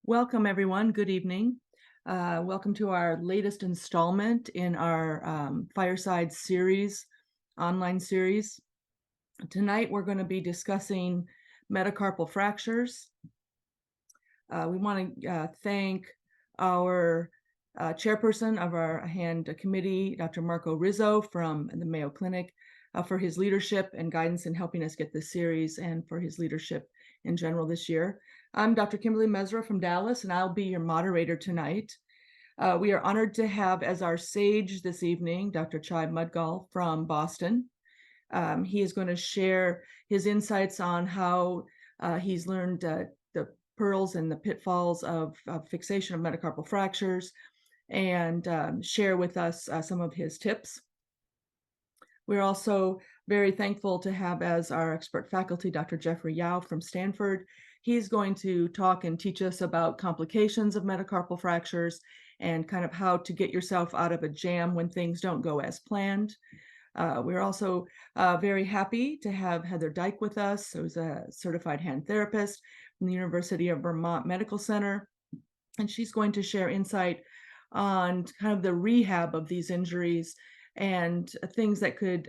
Welcome, everyone. Good evening. Welcome to our latest installment in our Fireside series, online series. Tonight, we're going to be discussing metacarpal fractures. We want to thank our chairperson of our hand committee, Dr. Marco Rizzo from the Mayo Clinic, for his leadership and guidance in helping us get this series and for his leadership in general this year. I'm Dr. Kimberly Mesra from Dallas, and I'll be your moderator tonight. We are honored to have as our sage this evening, Dr. Chai Mudgal from Boston. He is going to share his insights on how he's learned the pearls and the pitfalls of fixation of metacarpal fractures and share with us some of his tips. We're also very thankful to have as our expert faculty, Dr. Jeffrey Yao from Stanford. He's going to talk and teach us about complications of metacarpal fractures and kind of how to get yourself out of a jam when things don't go as planned. We're also very happy to have Heather Dyke with us, who's a certified hand therapist from the University of Vermont Medical Center. And she's going to share insight on kind of the rehab of these injuries and things that could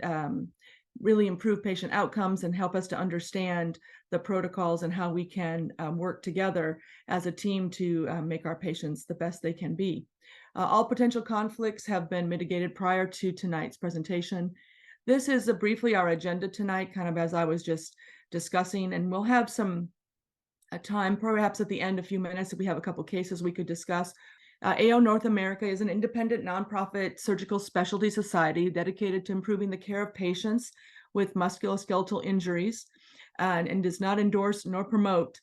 really improve patient outcomes and help us to understand the protocols and how we can work together as a team to make our patients the best they can be. All potential conflicts have been mitigated prior to tonight's presentation. This is briefly our agenda tonight, kind of as I was just discussing, and we'll have some time, perhaps at the end, a few minutes, if we have a couple cases we could discuss. AO North America is an independent nonprofit surgical specialty society dedicated to improving the care of patients with musculoskeletal injuries and does not endorse nor promote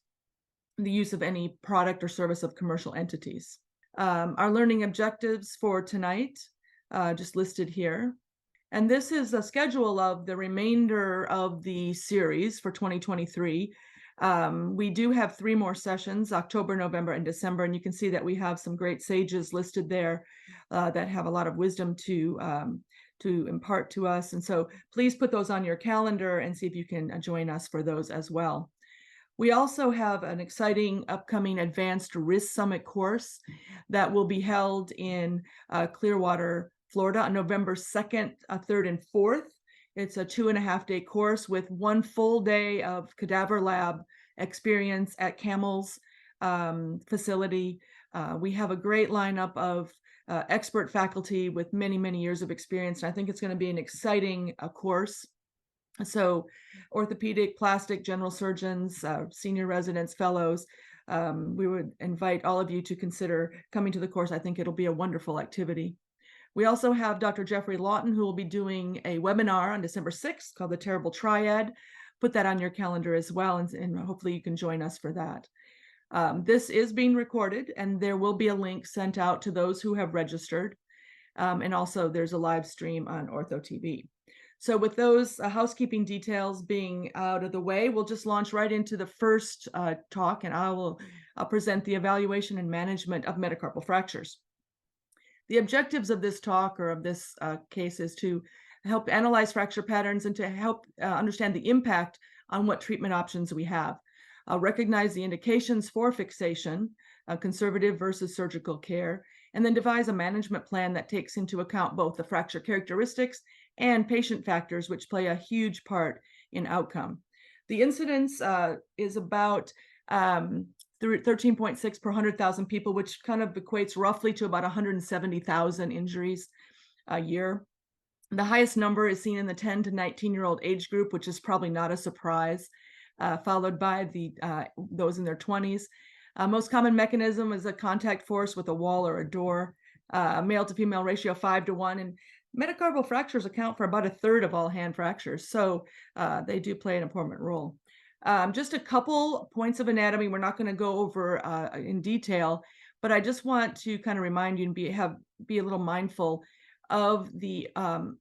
the use of any product or service of commercial entities. Our learning objectives for tonight, just listed here. And this is a schedule of the remainder of the series for 2023. We do have 3 more sessions, October, November, and December, and you can see that we have some great sages listed there that have a lot of wisdom to impart to us. And so please put those on your calendar and see if you can join us for those as well. We also have an exciting upcoming Advanced Wrist Summit course that will be held in Clearwater, Florida on November 2nd, 3rd, and 4th. It's a 2.5-day course with 1 full day of cadaver lab experience at Camel's facility. We have a great lineup of expert faculty with many, many years of experience. And I think it's going to be an exciting course. So orthopedic, plastic, general surgeons, senior residents, fellows, we would invite all of you to consider coming to the course. I think it'll be a wonderful activity. We also have Dr. Jeffrey Lawton, who will be doing a webinar on December 6th called The Terrible Triad. Put that on your calendar as well, and hopefully you can join us for that. This is being recorded, and there will be a link sent out to those who have registered. And also there's a live stream on Ortho TV. So with those housekeeping details being out of the way, we'll just launch right into the first talk, and I'll present the evaluation and management of metacarpal fractures. The objectives of this talk or of this case is to help analyze fracture patterns and to help understand the impact on what treatment options we have. Recognize the indications for fixation, conservative versus surgical care, and then devise a management plan that takes into account both the fracture characteristics and patient factors, which play a huge part in outcome. The incidence is about 13.6 per 100,000 people, which kind of equates roughly to about 170,000 injuries a year. The highest number is seen in the 10 to 19-year-old age group, which is probably not a surprise, followed by those in their 20s. Most common mechanism is a contact force with a wall or a door, male to female ratio 5-to-1, and metacarpal fractures account for about 1/3 of all hand fractures, so they do play an important role. Just a couple points of anatomy. We're not going to go over in detail, but I just want to kind of remind you and be a little mindful of the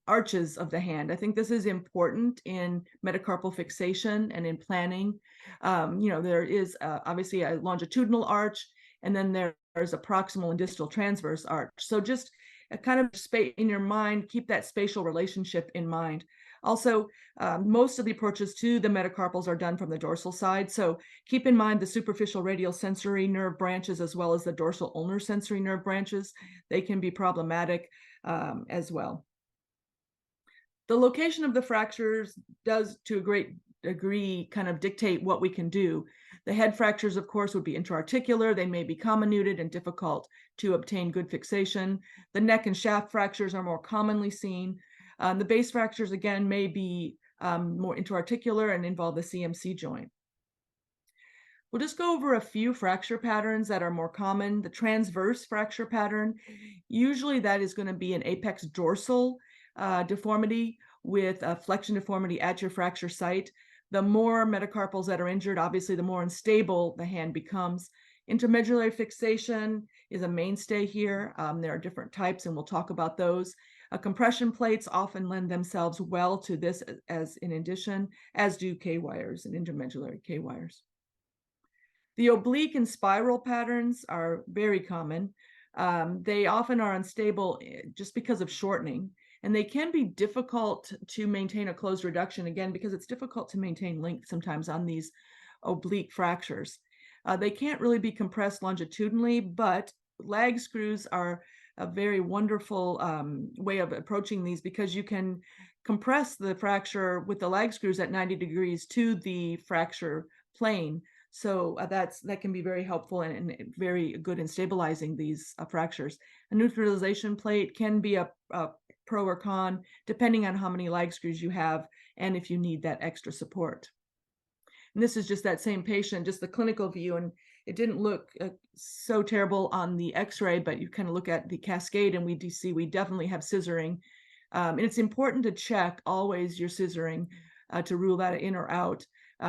arches of the hand. I think this is important in metacarpal fixation and in planning. There is obviously a longitudinal arch, and then there's a proximal and distal transverse arch. So just kind of space in your mind, keep that spatial relationship in mind. Also, most of the approaches to the metacarpals are done from the dorsal side. So keep in mind the superficial radial sensory nerve branches as well as the dorsal ulnar sensory nerve branches. They can be problematic as well. The location of the fractures does, to a great degree, kind of dictate what we can do. The head fractures, of course, would be intra-articular. They may be comminuted and difficult to obtain good fixation. The neck and shaft fractures are more commonly seen. The base fractures, again, may be more intra-articular and involve the CMC joint. We'll just go over a few fracture patterns that are more common. The transverse fracture pattern, usually that is going to be an apex dorsal deformity with a flexion deformity at your fracture site. The more metacarpals that are injured, obviously, the more unstable the hand becomes. Intermedullary fixation is a mainstay here. There are different types, and we'll talk about those. Compression plates often lend themselves well to this as in addition, as do K-wires and intermedullary K-wires. The oblique and spiral patterns are very common. They often are unstable just because of shortening, and they can be difficult to maintain a closed reduction, again, because it's difficult to maintain length sometimes on these oblique fractures. They can't really be compressed longitudinally, but lag screws are a very wonderful way of approaching these, because you can compress the fracture with the lag screws at 90 degrees to the fracture plane. So that can be very helpful and very good in stabilizing these fractures. A neutralization plate can be a pro or con, depending on how many lag screws you have and if you need that extra support. And this is just that same patient, just the clinical view, and it didn't look so terrible on the x-ray, but you kind of look at the cascade and we do see we definitely have scissoring. And it's important to check always your scissoring to rule that in or out.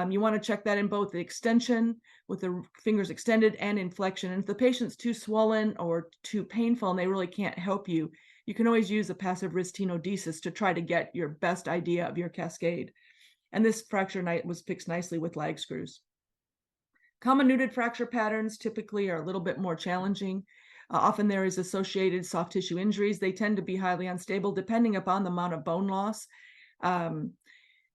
You want to check that in both the extension with the fingers extended and in flexion. And if the patient's too swollen or too painful and they really can't help you, you can always use a passive wrist tenodesis to try to get your best idea of your cascade. And this fracture was fixed nicely with lag screws. Comminuted fracture patterns typically are a little bit more challenging. Often there is associated soft tissue injuries. They tend to be highly unstable depending upon the amount of bone loss.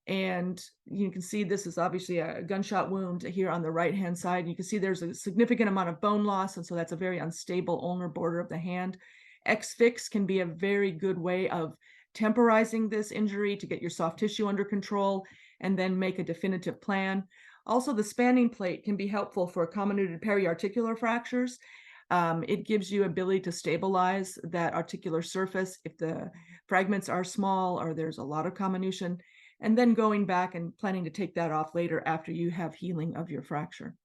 And you can see this is obviously a gunshot wound here on the right-hand side. You can see there's a significant amount of bone loss, and so that's a very unstable ulnar border of the hand. X-fix can be a very good way of temporizing this injury to get your soft tissue under control and then make a definitive plan. Also, the spanning plate can be helpful for comminuted periarticular fractures. It gives you ability to stabilize that articular surface if the fragments are small or there's a lot of comminution, and then going back and planning to take that off later after you have healing of your fracture.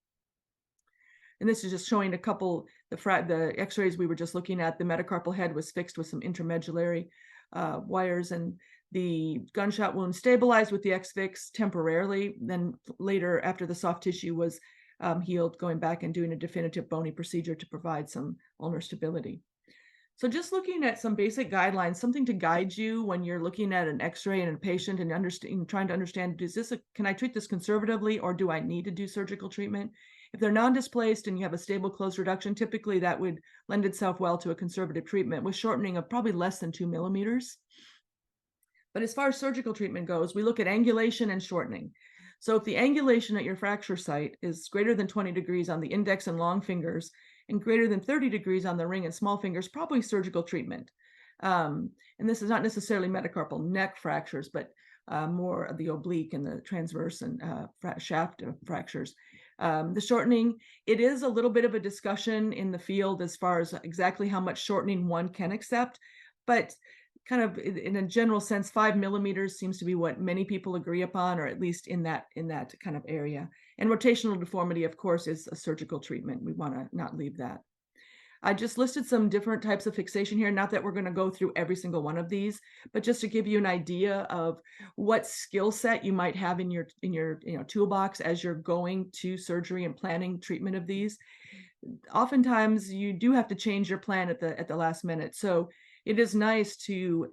And this is just showing a couple, the x-rays we were just looking at. The metacarpal head was fixed with some intramedullary wires, and the gunshot wound stabilized with the X-fix temporarily. Then later, after the soft tissue was healed, going back and doing a definitive bony procedure to provide some ulnar stability. So just looking at some basic guidelines, something to guide you when you're looking at an x-ray in a patient and trying to understand, can I treat this conservatively or do I need to do surgical treatment? If they're non-displaced and you have a stable closed reduction, typically that would lend itself well to a conservative treatment with shortening of probably less than 2 millimeters. But as far as surgical treatment goes, we look at angulation and shortening. So if the angulation at your fracture site is greater than 20 degrees on the index and long fingers and greater than 30 degrees on the ring and small fingers, probably surgical treatment. And this is not necessarily metacarpal neck fractures, but more of the oblique and the transverse and shaft fractures. The shortening, it is a little bit of a discussion in the field as far as exactly how much shortening one can accept, but kind of in a general sense, 5 millimeters seems to be what many people agree upon, or at least in that kind of area. And rotational deformity, of course, is a surgical treatment. We want to not leave that. I just listed some different types of fixation here. Not that we're going to go through every single one of these, but just to give you an idea of what skill set you might have in your toolbox as you're going to surgery and planning treatment of these. Oftentimes, you do have to change your plan at the last minute. So it is nice to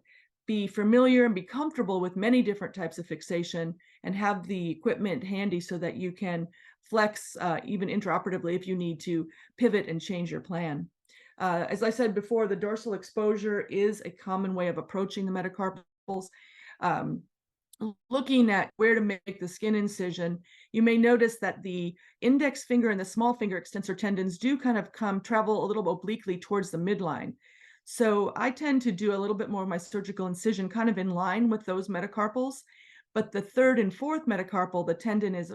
be familiar and be comfortable with many different types of fixation and have the equipment handy so that you can flex even intraoperatively if you need to pivot and change your plan. As I said before, the dorsal exposure is a common way of approaching the metacarpals. Um, Looking at where to make the skin incision, you may notice that the index finger and the small finger extensor tendons do kind of travel a little obliquely towards the midline. So I tend to do a little bit more of my surgical incision kind of in line with those metacarpals. But the third and fourth metacarpal, the tendon is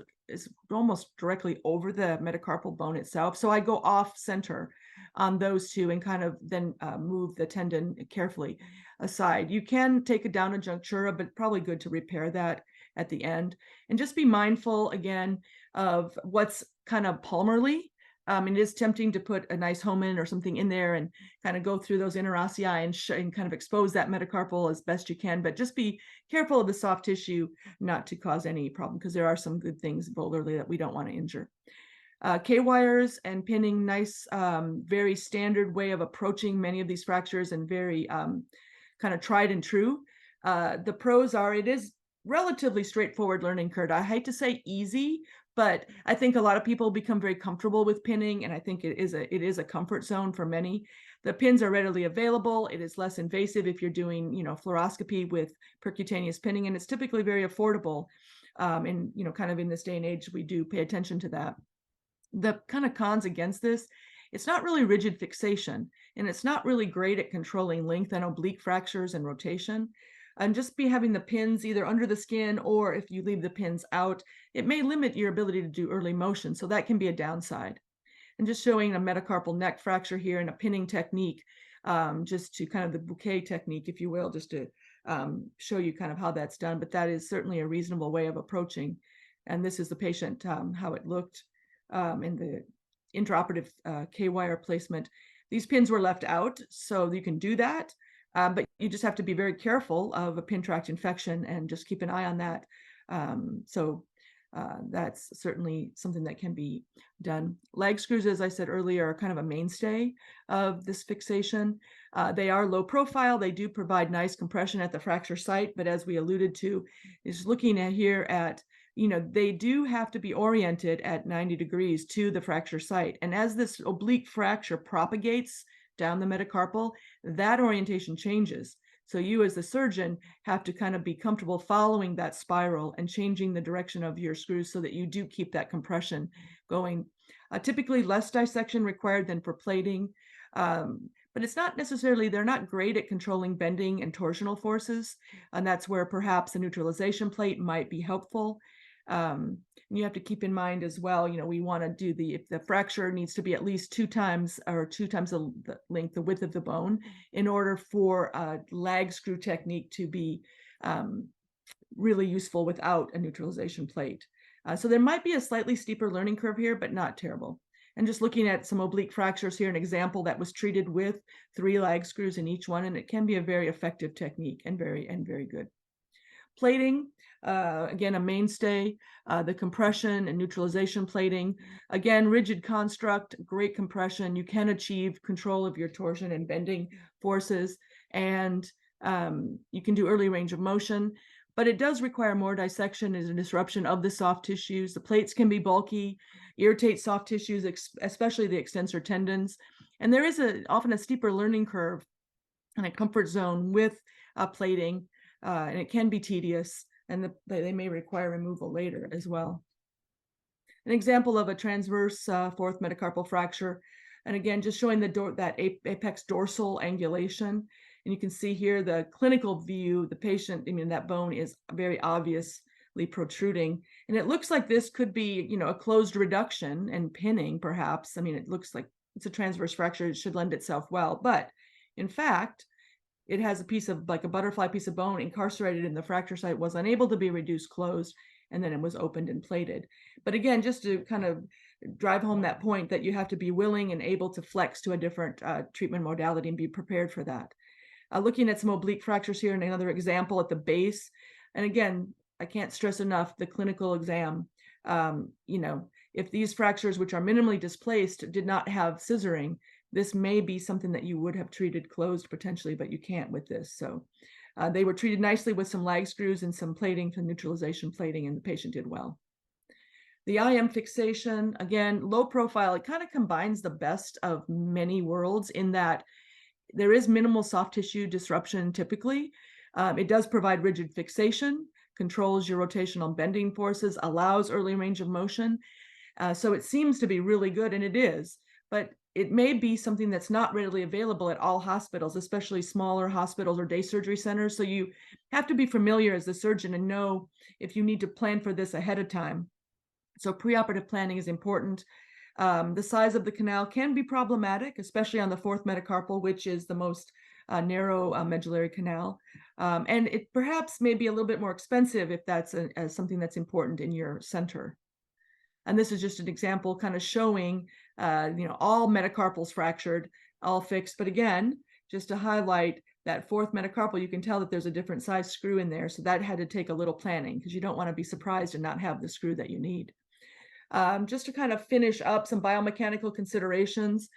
almost directly over the metacarpal bone itself. So I go off center on those two and kind of then move the tendon carefully aside. You can take it down a junctura, but probably good to repair that at the end. And just be mindful again of what's kind of palmarly. It is tempting to put a nice Homan or something in there and kind of go through those interossei and kind of expose that metacarpal as best you can, but just be careful of the soft tissue not to cause any problem, because there are some good things volarly that we don't want to injure. K-wires and pinning, nice, very standard way of approaching many of these fractures and very kind of tried and true. The pros are it is relatively straightforward learning curve. I hate to say easy, but I think a lot of people become very comfortable with pinning, and I think it is a comfort zone for many. The pins are readily available. It is less invasive if you're doing, fluoroscopy with percutaneous pinning, and it's typically very affordable. And kind of in this day and age, we do pay attention to that. The kind of cons against this, it's not really rigid fixation, and it's not really great at controlling length and oblique fractures and rotation. And just be having the pins either under the skin, or if you leave the pins out, it may limit your ability to do early motion. So that can be a downside. And just showing a metacarpal neck fracture here and a pinning technique, just to kind of the bouquet technique, if you will, just to show you kind of how that's done. But that is certainly a reasonable way of approaching. And this is the patient, how it looked in the intraoperative K-wire placement. These pins were left out, so you can do that, but you just have to be very careful of a pin tract infection and just keep an eye on that. That's certainly something that can be done. Lag screws, as I said earlier, are kind of a mainstay of this fixation. They are low profile. They do provide nice compression at the fracture site, but as we alluded to, is looking at here at they do have to be oriented at 90 degrees to the fracture site. And as this oblique fracture propagates down the metacarpal, that orientation changes. So you as the surgeon have to kind of be comfortable following that spiral and changing the direction of your screws so that you do keep that compression going. Typically less dissection required than for plating, but it's not necessarily, they're not great at controlling bending and torsional forces. And that's where perhaps a neutralization plate might be helpful. You have to keep in mind as well, we want to do if the fracture needs to be at least two times the length, the width of the bone, in order for a lag screw technique to be really useful without a neutralization plate. So there might be a slightly steeper learning curve here, but not terrible. And just looking at some oblique fractures here, an example that was treated with 3 lag screws in each one, and it can be a very effective technique and very good. Plating, again, a mainstay, the compression and neutralization plating. Again, rigid construct, great compression. You can achieve control of your torsion and bending forces, and you can do early range of motion, but it does require more dissection as a disruption of the soft tissues. The plates can be bulky, irritate soft tissues, especially the extensor tendons. And there is often a steeper learning curve and a comfort zone with plating. And it can be tedious, and they may require removal later as well. An example of a transverse fourth metacarpal fracture, and again, just showing that apex dorsal angulation. And you can see here the clinical view, the patient, that bone is very obviously protruding. And it looks like this could be, a closed reduction and pinning, perhaps. It looks like it's a transverse fracture. It should lend itself well. But in fact, it has a piece of, like a butterfly piece of bone incarcerated in the fracture site, was unable to be reduced, closed, and then it was opened and plated. But again, just to kind of drive home that point that you have to be willing and able to flex to a different treatment modality and be prepared for that. Looking at some oblique fractures here, and another example at the base. And again, I can't stress enough the clinical exam. If these fractures, which are minimally displaced, did not have scissoring, this may be something that you would have treated closed potentially, but you can't with this. So they were treated nicely with some lag screws and some plating, some neutralization plating, and the patient did well. The IM fixation, again, low profile, it kind of combines the best of many worlds in that there is minimal soft tissue disruption typically. It does provide rigid fixation, controls your rotational bending forces, allows early range of motion. So it seems to be really good, and it is, but it may be something that's not readily available at all hospitals, especially smaller hospitals or day surgery centers. So you have to be familiar as a surgeon and know if you need to plan for this ahead of time. So preoperative planning is important. The size of the canal can be problematic, especially on the fourth metacarpal, which is the most narrow medullary canal. And it perhaps may be a little bit more expensive if that's something that's important in your center. And this is just an example kind of showing, all metacarpals fractured, all fixed. But again, just to highlight that fourth metacarpal, you can tell that there's a different size screw in there. So that had to take a little planning because you don't want to be surprised and not have the screw that you need. Just to kind of finish up some biomechanical considerations,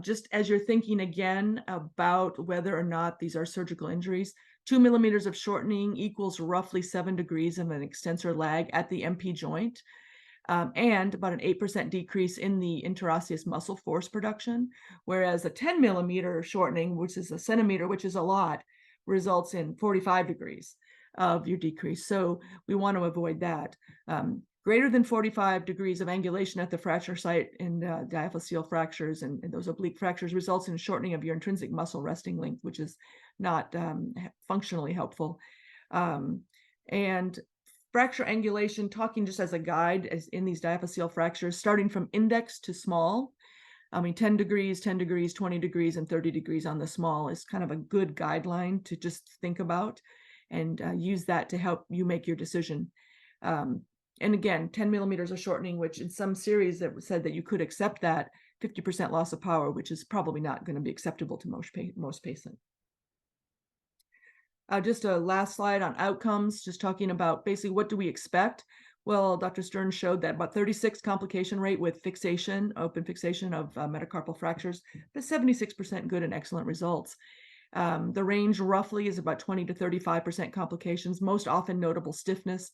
just as you're thinking again about whether or not these are surgical injuries, 2 millimeters of shortening equals roughly 7 degrees of an extensor lag at the MP joint. And about an 8% decrease in the interosseous muscle force production, whereas a 10 millimeter shortening, which is a centimeter, which is a lot, results in 45 degrees of your decrease. So we want to avoid that. Greater than 45 degrees of angulation at the fracture site in diaphyseal fractures and those oblique fractures results in shortening of your intrinsic muscle resting length, which is not functionally helpful. And fracture angulation, talking just as a guide as in these diaphyseal fractures, starting from index to small. 10 degrees, 10 degrees, 20 degrees, and 30 degrees on the small is kind of a good guideline to just think about and use that to help you make your decision. And again, 10 millimeters of shortening, which in some series that said that you could accept that 50% loss of power, which is probably not going to be acceptable to most patients. Just a last slide on outcomes, just talking about basically what do we expect? Well, Dr. Stern showed that about 36 complication rate with fixation, open fixation of metacarpal fractures, but 76% good and excellent results. The range roughly is about 20 to 35% complications, most often notable stiffness,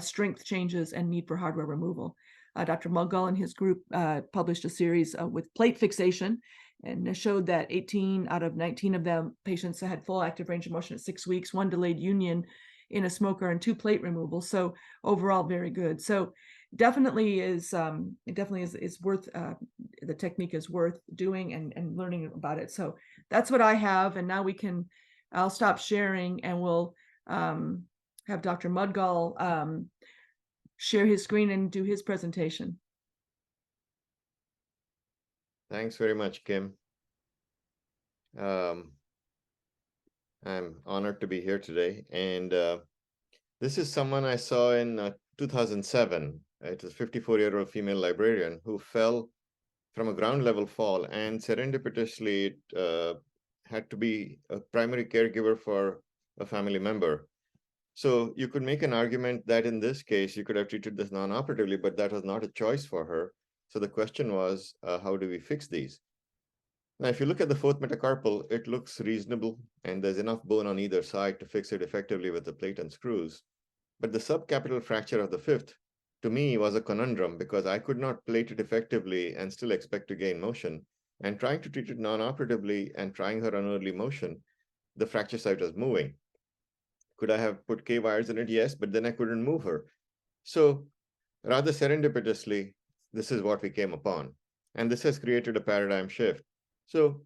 strength changes, and need for hardware removal. Dr. Mudgall and his group published a series with plate fixation and showed that 18 out of 19 of them patients had full active range of motion at 6 weeks, 1 delayed union in a smoker, and 2 plate removals. So overall, very good. So definitely is worth the technique is worth doing and learning about it. So that's what I have, and now I'll stop sharing and we'll have Dr. Mudgall share his screen and do his presentation. Thanks very much, Kim. I'm honored to be here today. And this is someone I saw in 2007. It was a 54-year-old female librarian who fell from a ground level fall and serendipitously had to be a primary caregiver for a family member. So you could make an argument that in this case, you could have treated this non-operatively, but that was not a choice for her. So the question was, how do we fix these? Now, if you look at the fourth metacarpal, it looks reasonable, and there's enough bone on either side to fix it effectively with the plate and screws. But the subcapital fracture of the fifth, to me, was a conundrum because I could not plate it effectively and still expect to gain motion. And trying to treat it non-operatively and trying her on early motion, the fracture site was moving. Could I have put K-wires in it? Yes, but then I couldn't move her. So rather serendipitously, this is what we came upon. And this has created a paradigm shift. So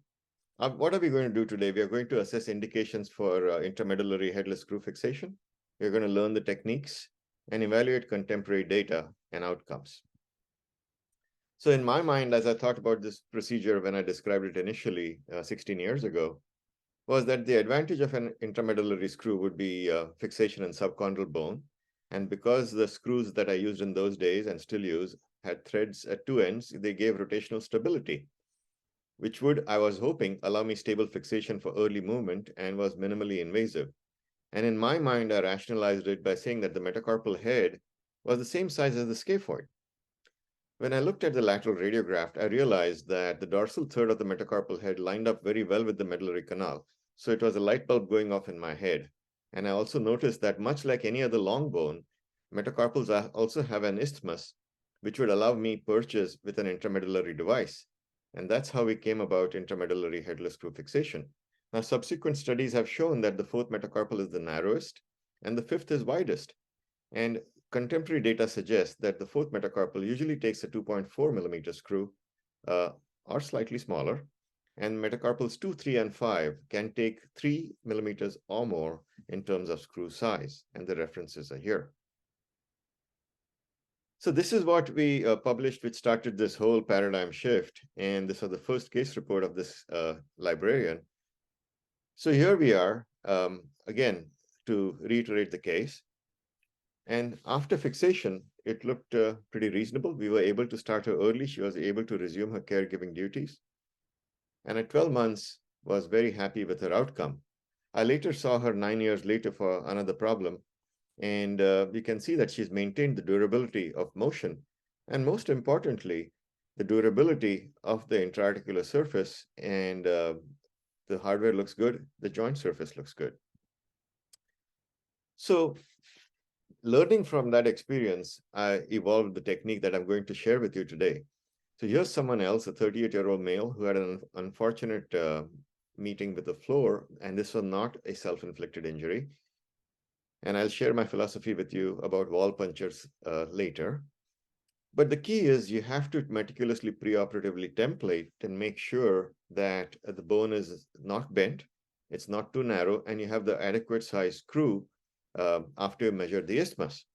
what are we going to do today? We are going to assess indications for intramedullary headless screw fixation. We're going to learn the techniques and evaluate contemporary data and outcomes. So in my mind, as I thought about this procedure when I described it initially 16 years ago, was that the advantage of an intramedullary screw would be fixation in subchondral bone. And because the screws that I used in those days and still use had threads at 2 ends, they gave rotational stability, which would, I was hoping, allow me stable fixation for early movement and was minimally invasive. And in my mind, I rationalized it by saying that the metacarpal head was the same size as the scaphoid. When I looked at the lateral radiograph, I realized that the dorsal third of the metacarpal head lined up very well with the medullary canal. So it was a light bulb going off in my head. And I also noticed that much like any other long bone, metacarpals also have an isthmus which would allow me purchase with an intramedullary device. And that's how we came about intramedullary headless screw fixation. Now, subsequent studies have shown that the fourth metacarpal is the narrowest and the fifth is widest. And contemporary data suggests that the fourth metacarpal usually takes a 2.4 millimeter screw or slightly smaller, and metacarpals 2, 3, and 5 can take 3 millimeters or more in terms of screw size, and the references are here. So this is what we published, which started this whole paradigm shift, and this was the first case report of this librarian. So here we are, again, to reiterate the case. And after fixation, it looked pretty reasonable. We were able to start her early. She was able to resume her caregiving duties. And at 12 months, was very happy with her outcome. I later saw her 9 years later for another problem. And you can see that she's maintained the durability of motion. And most importantly, the durability of the intra-articular surface, and the hardware looks good, the joint surface looks good. So learning from that experience, I evolved the technique that I'm going to share with you today. So here's someone else, a 38-year-old male who had an unfortunate meeting with the floor, and this was not a self-inflicted injury. And I'll share my philosophy with you about wall punctures later. But the key is you have to meticulously preoperatively template and make sure that the bone is not bent, it's not too narrow, and you have the adequate size screw after you measure the isthmus.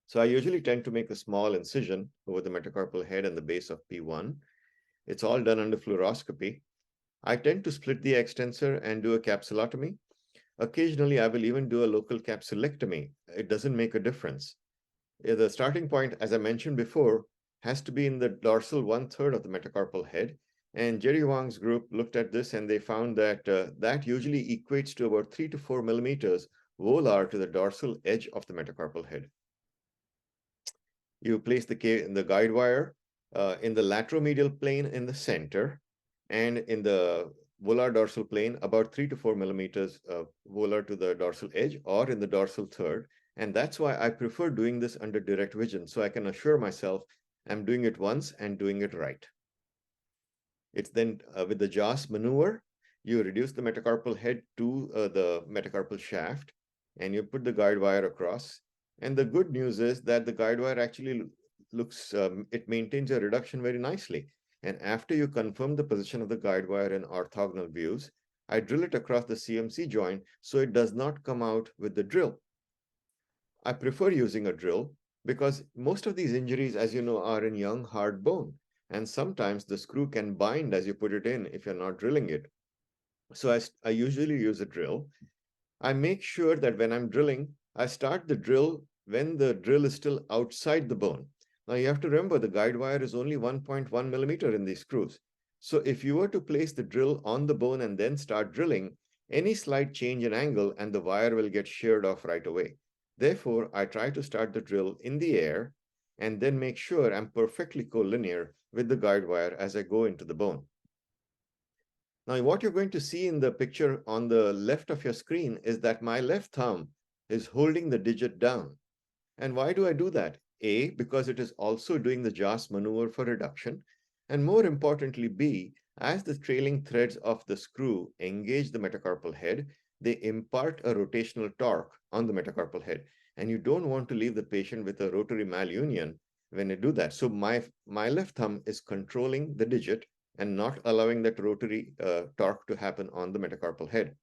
So I usually tend to make a small incision over the metacarpal head and the base of P1. It's all done under fluoroscopy. I tend to split the extensor and do a capsulotomy. Occasionally, I will even do a local capsulectomy. It doesn't make a difference. The starting point, as I mentioned before, has to be in the dorsal 1/3 of the metacarpal head. And Jerry Wang's group looked at this and they found that that usually equates to about 3 to 4 millimeters volar to the dorsal edge of the metacarpal head. You place the guide wire in the lateromedial plane in the center, and in the volar dorsal plane, about 3 to 4 millimeters volar to the dorsal edge or in the dorsal third. And that's why I prefer doing this under direct vision, so I can assure myself I'm doing it once and doing it right. It's then with the Joss maneuver, you reduce the metacarpal head to the metacarpal shaft, and you put the guide wire across. And the good news is that the guide wire actually looks, it maintains a reduction very nicely. And after you confirm the position of the guide wire in orthogonal views, I drill it across the CMC joint so it does not come out with the drill. I prefer using a drill because most of these injuries, as you know, are in young, hard bone. And sometimes the screw can bind as you put it in if you're not drilling it. So I usually use a drill. I make sure that when I'm drilling, I start the drill when the drill is still outside the bone. Now you have to remember the guide wire is only 1.1 millimeter in these screws. So if you were to place the drill on the bone and then start drilling, any slight change in angle and the wire will get sheared off right away. Therefore, I try to start the drill in the air and then make sure I'm perfectly collinear with the guide wire as I go into the bone. Now, what you're going to see in the picture on the left of your screen is that my left thumb is holding the digit down. And why do I do that? A, because it is also doing the Joss maneuver for reduction. And more importantly, B, as the trailing threads of the screw engage the metacarpal head, they impart a rotational torque on the metacarpal head. And you don't want to leave the patient with a rotary malunion when you do that. So my left thumb is controlling the digit and not allowing that rotary torque to happen on the metacarpal head.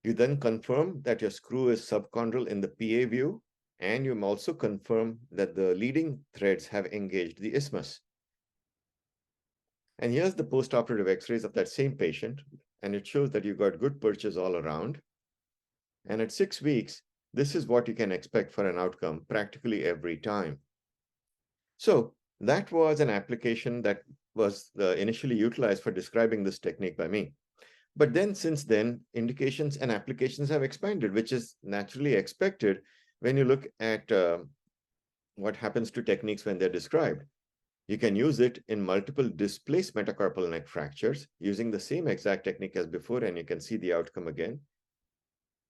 You then confirm that your screw is subchondral in the PA view, and you also confirm that the leading threads have engaged the isthmus. And here's the postoperative x-rays of that same patient, and it shows that you got good purchase all around. And at 6 weeks, this is what you can expect for an outcome practically every time. So that was an application that was initially utilized for describing this technique by me. But then since then, indications and applications have expanded, which is naturally expected when you look at what happens to techniques when they're described. You can use it in multiple displaced metacarpal neck fractures using the same exact technique as before, and you can see the outcome again.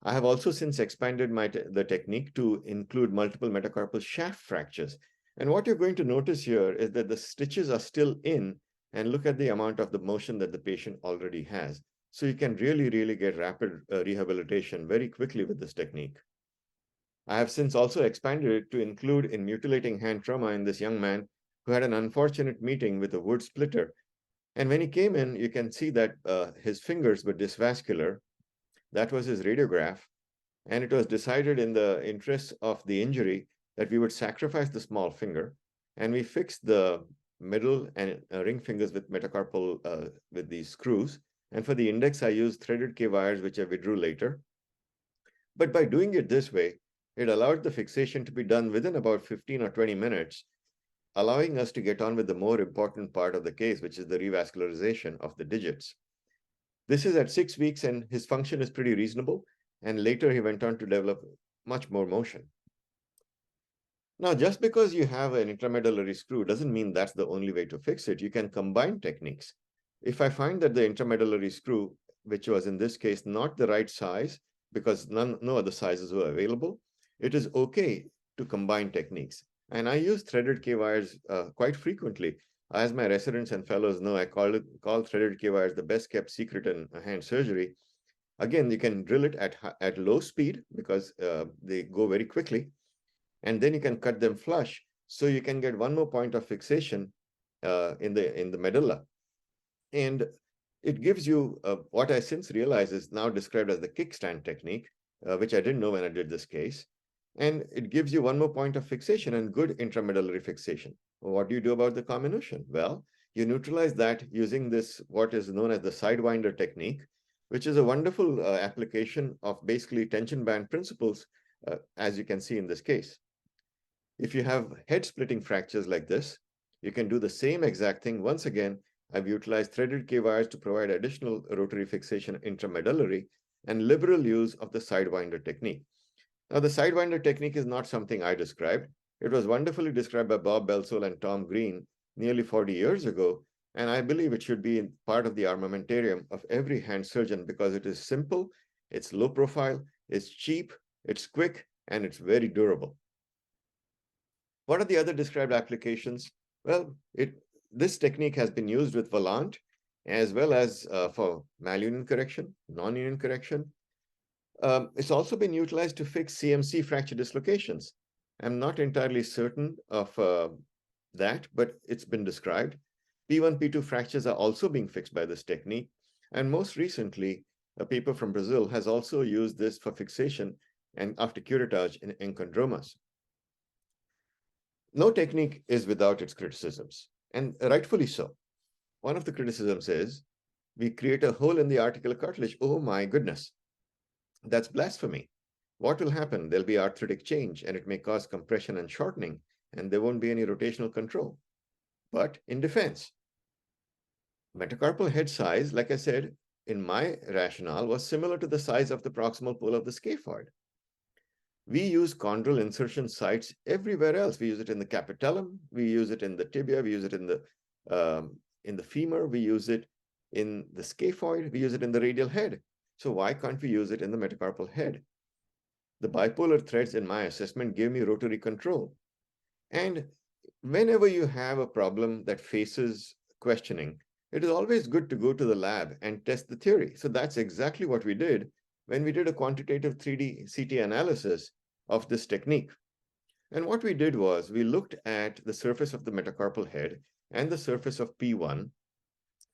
I have also since expanded the technique to include multiple metacarpal shaft fractures. And what you're going to notice here is that the stitches are still in, and look at the amount of the motion that the patient already has. So you can really get rapid rehabilitation very quickly with this technique. I have since also expanded it to include in mutilating hand trauma in this young man who had an unfortunate meeting with a wood splitter. And when he came in, you can see that his fingers were dysvascular. That was his radiograph. And it was decided in the interest of the injury that we would sacrifice the small finger, and we fixed the middle and ring fingers with metacarpal with these screws. And for the index, I used threaded K wires, which I withdrew later. But by doing it this way, it allowed the fixation to be done within about 15 or 20 minutes, allowing us to get on with the more important part of the case, which is the revascularization of the digits. This is at 6 weeks, and his function is pretty reasonable. And later he went on to develop much more motion. Now, just because you have an intramedullary screw doesn't mean that's the only way to fix it. You can combine techniques. If I find that the intramedullary screw, which was in this case not the right size, because no other sizes were available, it is okay to combine techniques. And I use threaded K wires quite frequently. As my residents and fellows know, I call threaded K wires the best kept secret in hand surgery. Again, you can drill it at low speed because they go very quickly. And then you can cut them flush. So you can get one more point of fixation in the medulla. And it gives you what I since realize is now described as the kickstand technique, which I didn't know when I did this case. And it gives you one more point of fixation and good intramedullary fixation. Well, what do you do about the comminution? Well, you neutralize that using this, what is known as the sidewinder technique, which is a wonderful application of basically tension band principles, as you can see in this case. If you have head-splitting fractures like this, you can do the same exact thing. Once again, I've utilized threaded K wires to provide additional rotary fixation intramedullary and liberal use of the sidewinder technique. Now, the sidewinder technique is not something I described. It was wonderfully described by Bob Belsole and Tom Green nearly 40 years ago, and I believe it should be part of the armamentarium of every hand surgeon because it is simple, it's low profile, it's cheap, it's quick, and it's very durable. What are the other described applications? Well, this technique has been used with Volant as well as for malunion correction, non-union correction. It's also been utilized to fix CMC fracture dislocations. I'm not entirely certain of that, but it's been described. P1, P2 fractures are also being fixed by this technique. And most recently, a paper from Brazil has also used this for fixation and after curettage in enchondromas. No technique is without its criticisms, and rightfully so. One of the criticisms is we create a hole in the articular cartilage. Oh my goodness, that's blasphemy. What will happen? There'll be arthritic change, and it may cause compression and shortening, and there won't be any rotational control. But in defense, metacarpal head size, like I said, in my rationale, was similar to the size of the proximal pole of the scaphoid. We use chondral insertion sites everywhere else. We use it in the capitellum, we use it in the tibia, we use it in the femur, we use it in the scaphoid, we use it in the radial head. So why can't we use it in the metacarpal head? The bipolar threads, in my assessment, give me rotary control. And whenever you have a problem that faces questioning, it is always good to go to the lab and test the theory. So that's exactly what we did when we did a quantitative 3D CT analysis of this technique. And what we did was we looked at the surface of the metacarpal head and the surface of P1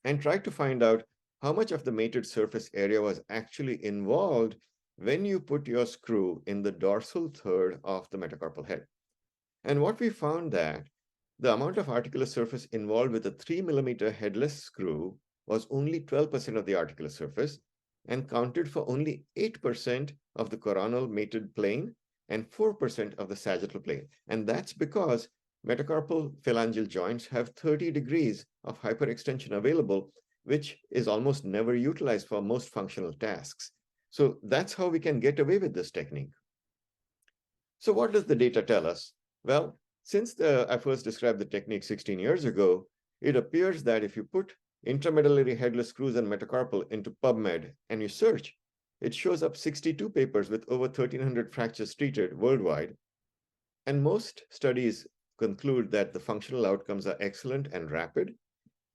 and tried to find out how much of the mated surface area was actually involved when you put your screw in the dorsal third of the metacarpal head. And what we found that the amount of articular surface involved with a 3 millimeter headless screw was only 12% of the articular surface and counted for only 8% of the coronal mated plane and 4% of the sagittal plane. And that's because metacarpal phalangeal joints have 30 degrees of hyperextension available, which is almost never utilized for most functional tasks. So that's how we can get away with this technique. So what does the data tell us? Well, since I first described the technique 16 years ago, it appears that if you put intramedullary headless screws and metacarpal into PubMed and you search, it shows up 62 papers with over 1,300 fractures treated worldwide. And most studies conclude that the functional outcomes are excellent and rapid,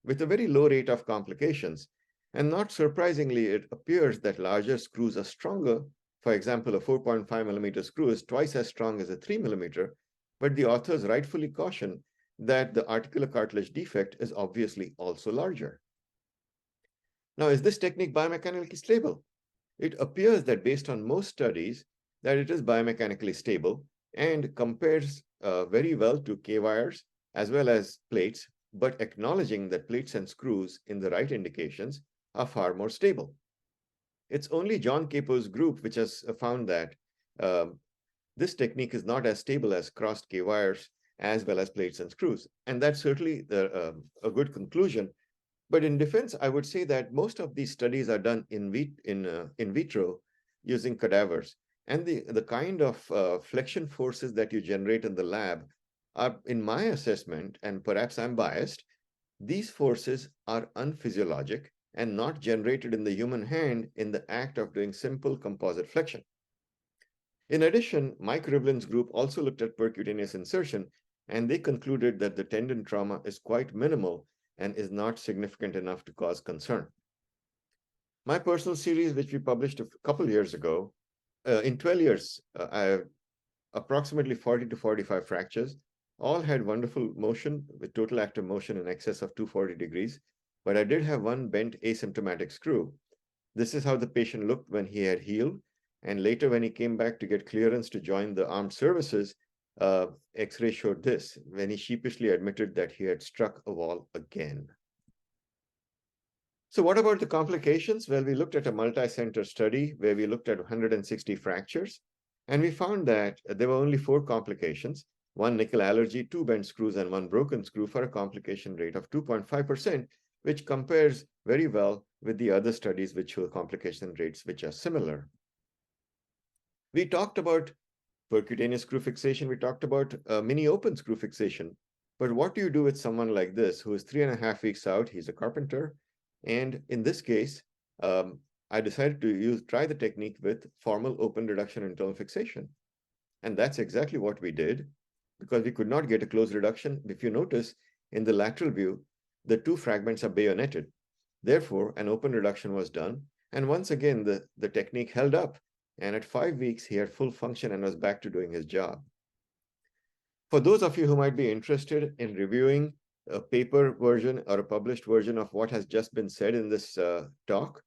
with a very low rate of complications. And not surprisingly, it appears that larger screws are stronger. For example, a 4.5 millimeter screw is twice as strong as a 3 millimeter, but the authors rightfully caution that the articular cartilage defect is obviously also larger. Now, is this technique biomechanically stable? It appears that based on most studies, that it is biomechanically stable and compares very well to K-wires as well as plates, but acknowledging that plates and screws in the right indications are far more stable. It's only John Capo's group which has found that this technique is not as stable as crossed K-wires as well as plates and screws. And that's certainly a good conclusion. But in defense, I would say that most of these studies are done in vitro using cadavers. And the kind of flexion forces that you generate in the lab are, in my assessment, and perhaps I'm biased, these forces are unphysiologic and not generated in the human hand in the act of doing simple composite flexion. In addition, Mike Rivlin's group also looked at percutaneous insertion, and they concluded that the tendon trauma is quite minimal and is not significant enough to cause concern. My personal series, which we published a couple years ago, in 12 years, I have approximately 40 to 45 fractures, all had wonderful motion with total active motion in excess of 240 degrees, but I did have one bent asymptomatic screw. This is how the patient looked when he had healed, and later when he came back to get clearance to join the armed services, X-ray showed this, when he sheepishly admitted that he had struck a wall again. So what about the complications? Well, we looked at a multi-center study where we looked at 160 fractures, and we found that there were only 4 complications, 1 nickel allergy, 2 bent screws, and 1 broken screw for a complication rate of 2.5%, which compares very well with the other studies which show complication rates which are similar. We talked about percutaneous screw fixation. We talked about mini open screw fixation. But what do you do with someone like this who is 3.5 weeks out? He's a carpenter. And in this case, I decided to try the technique with formal open reduction internal fixation. And that's exactly what we did, because we could not get a close reduction. If you notice, in the lateral view, the 2 fragments are bayoneted. Therefore, an open reduction was done. And once again, the technique held up. And at 5 weeks, he had full function and was back to doing his job. For those of you who might be interested in reviewing a paper version or a published version of what has just been said in this talk,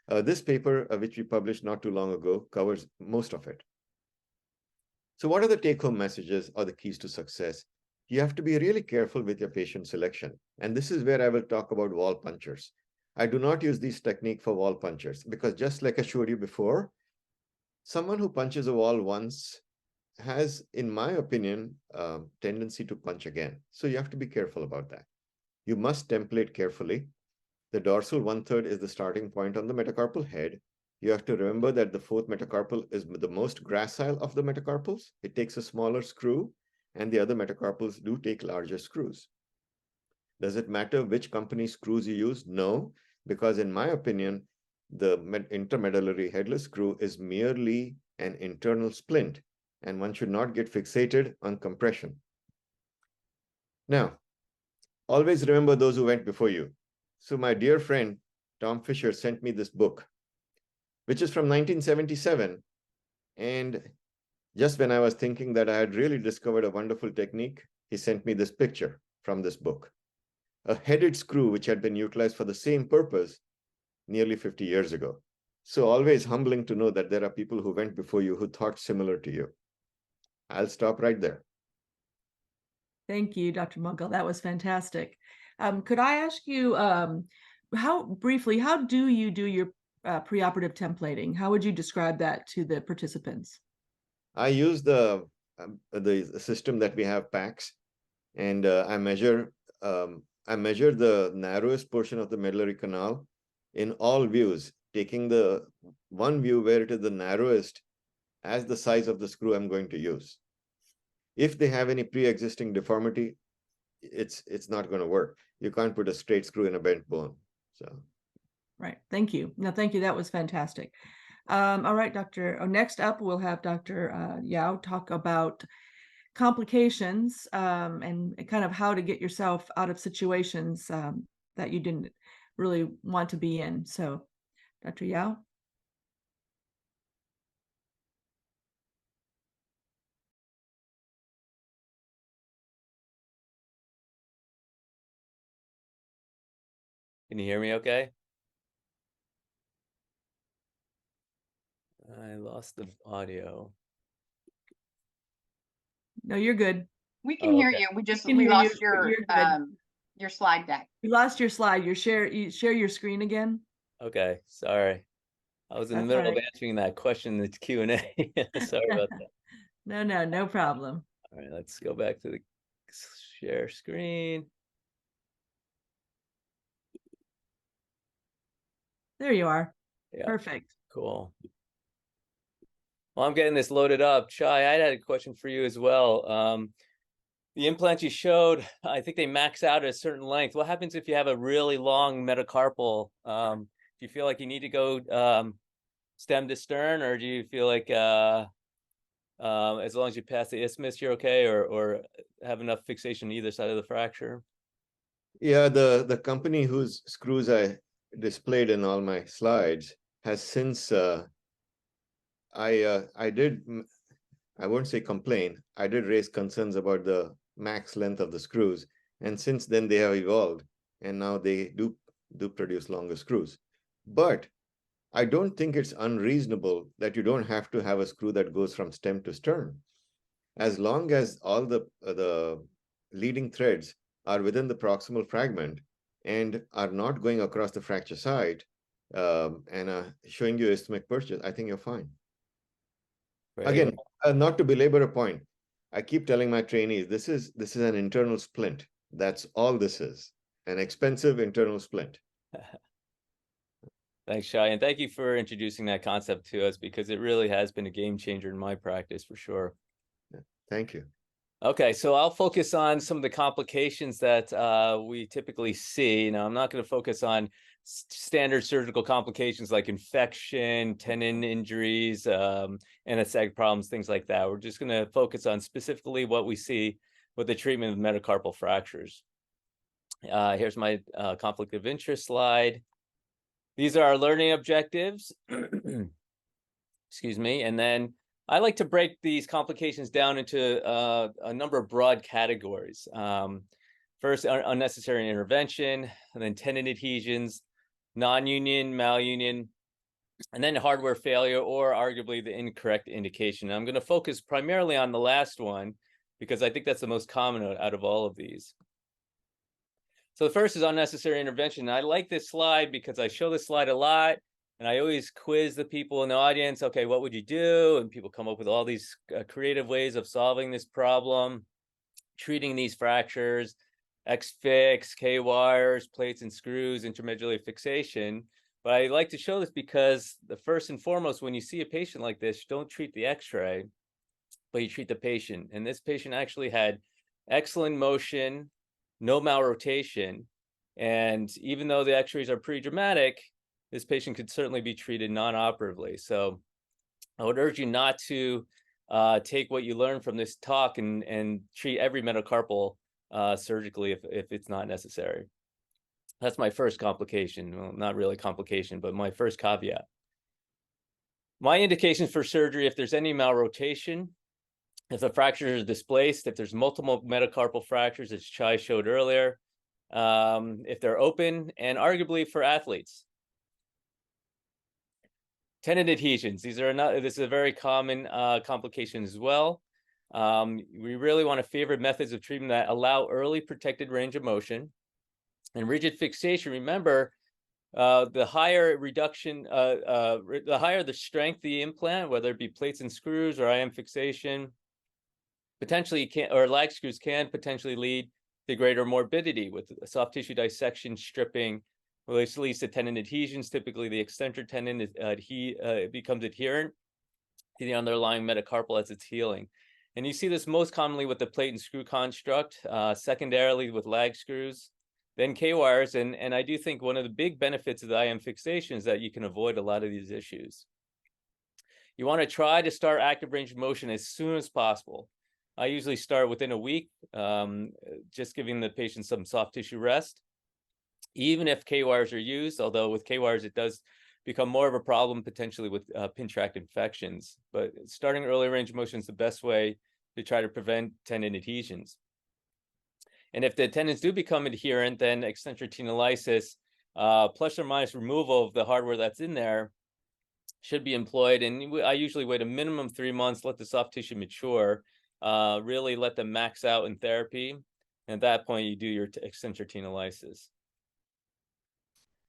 this paper, which we published not too long ago, covers most of it. So what are the take-home messages or the keys to success? You have to be really careful with your patient selection. And this is where I will talk about wall punchers. I do not use this technique for wall punchers because, just like I showed you before, someone who punches a wall once has, in my opinion, tendency to punch again. So you have to be careful about that. You must template carefully. The dorsal 1/3 is the starting point on the metacarpal head. You have to remember that the 4th metacarpal is the most gracile of the metacarpals. It takes a smaller screw, and the other metacarpals do take larger screws. Does it matter which company's screws you use? No, because in my opinion, the intermedullary headless screw is merely an internal splint, and one should not get fixated on compression. Now, always remember those who went before you. So my dear friend, Tom Fisher, sent me this book, which is from 1977. And just when I was thinking that I had really discovered a wonderful technique, he sent me this picture from this book, a headed screw which had been utilized for the same purpose nearly 50 years ago. So always humbling to know that there are people who went before you who thought similar to you. I'll stop right there. Thank you, Dr. Munkle. That was fantastic. Could I ask you, how do you do your preoperative templating? How would you describe that to the participants? I use the system that we have, PACS, and I measure the narrowest portion of the medullary canal in all views, taking the one view where it is the narrowest as the size of the screw I'm going to use. If they have any pre-existing deformity, it's not going to work. You can't put a straight screw in a bent bone. So, right. Thank you. No, thank you. That was fantastic. All right, next up, we'll have Dr. Yao talk about complications and kind of how to get yourself out of situations that you didn't really want to be in. So, Dr. Yao? Can you hear me okay? I lost the audio. No, you're good. We can hear okay. you. We hear lost you, but your slide deck. You lost your slide. You share your screen again. Okay, sorry. I was in the That's middle all of right. answering that question in the Q&A. Sorry about that. No problem. All right, let's go back to the share screen. There you are. Yeah, Perfect. cool. Well, I'm getting this loaded up. Chai, I had a question for you as well. The implants you showed, I think they max out at a certain length. What happens if you have a really long metacarpal? Do you feel like you need to go stem to stern, or do you feel like as long as you pass the isthmus, you're okay, or have enough fixation on either side of the fracture? Yeah, the company whose screws I displayed in all my slides has since I did, I won't say complain, I did raise concerns about the max length of the screws, and since then they have evolved, and now they do produce longer screws. But I don't think it's unreasonable that you don't have to have a screw that goes from stem to stern. As long as all the leading threads are within the proximal fragment and are not going across the fracture site and showing you isthmic purchase, I think you're fine. Again, not to belabor a point, I keep telling my trainees, this is an internal splint. That's all this is, an expensive internal splint. Thanks, Shai, and thank you for introducing that concept to us, because it really has been a game changer in my practice for sure. Yeah, thank you. Okay, so I'll focus on some of the complications that we typically see. Now, I'm not going to focus on standard surgical complications like infection, tendon injuries, anesthetic problems, things like that. We're just going to focus on specifically what we see with the treatment of metacarpal fractures. Here's my conflict of interest slide. These are our learning objectives. Excuse me. And then I like to break these complications down into a number of broad categories. First, unnecessary intervention, and then tendon adhesions, non-union, malunion, and then hardware failure, or arguably the incorrect indication. I'm going to focus primarily on the last one, because I think that's the most common out of all of these. So the first is unnecessary intervention. I like this slide because I show this slide a lot, and I always quiz the people in the audience. Okay, what would you do? And people come up with all these creative ways of solving this problem, treating these fractures, X-fix, K-wires, plates and screws, intermedullary fixation. But I like to show this because the first and foremost, when you see a patient like this, don't treat the X-ray, but you treat the patient. And this patient actually had excellent motion, no malrotation. And even though the X-rays are pretty dramatic, this patient could certainly be treated non-operatively. So I would urge you not to take what you learn from this talk and treat every metacarpal surgically if it's not necessary. That's my first complication. Well, not really complication, but my first caveat. My indications for surgery: if there's any malrotation, if the fracture is displaced, if there's multiple metacarpal fractures, as Chai showed earlier, if they're open, and arguably for athletes. Tendon adhesions. This is a very common complication as well. We really want to favor methods of treatment that allow early protected range of motion. And rigid fixation, remember, the higher reduction, the higher the strength of the implant, whether it be plates and screws or IM fixation, potentially or lag screws can potentially lead to greater morbidity with soft tissue dissection, stripping, which leads to tendon adhesions. Typically, the extensor tendon becomes adherent to the underlying metacarpal as it's healing. And you see this most commonly with the plate and screw construct, secondarily with lag screws, then K-wires. And I do think one of the big benefits of the IM fixation is that you can avoid a lot of these issues. You want to try to start active range of motion as soon as possible. I usually start within a week, just giving the patient some soft tissue rest, even if K-wires are used, although with K-wires it does become more of a problem potentially with pin tract infections. But starting early range of motion is the best way to try to prevent tendon adhesions. And if the tendons do become adherent, then eccentric tenolysis, plus or minus removal of the hardware that's in there, should be employed. And I usually wait a minimum 3 months, let the soft tissue mature, really let them max out in therapy. And at that point, you do your eccentric tenolysis.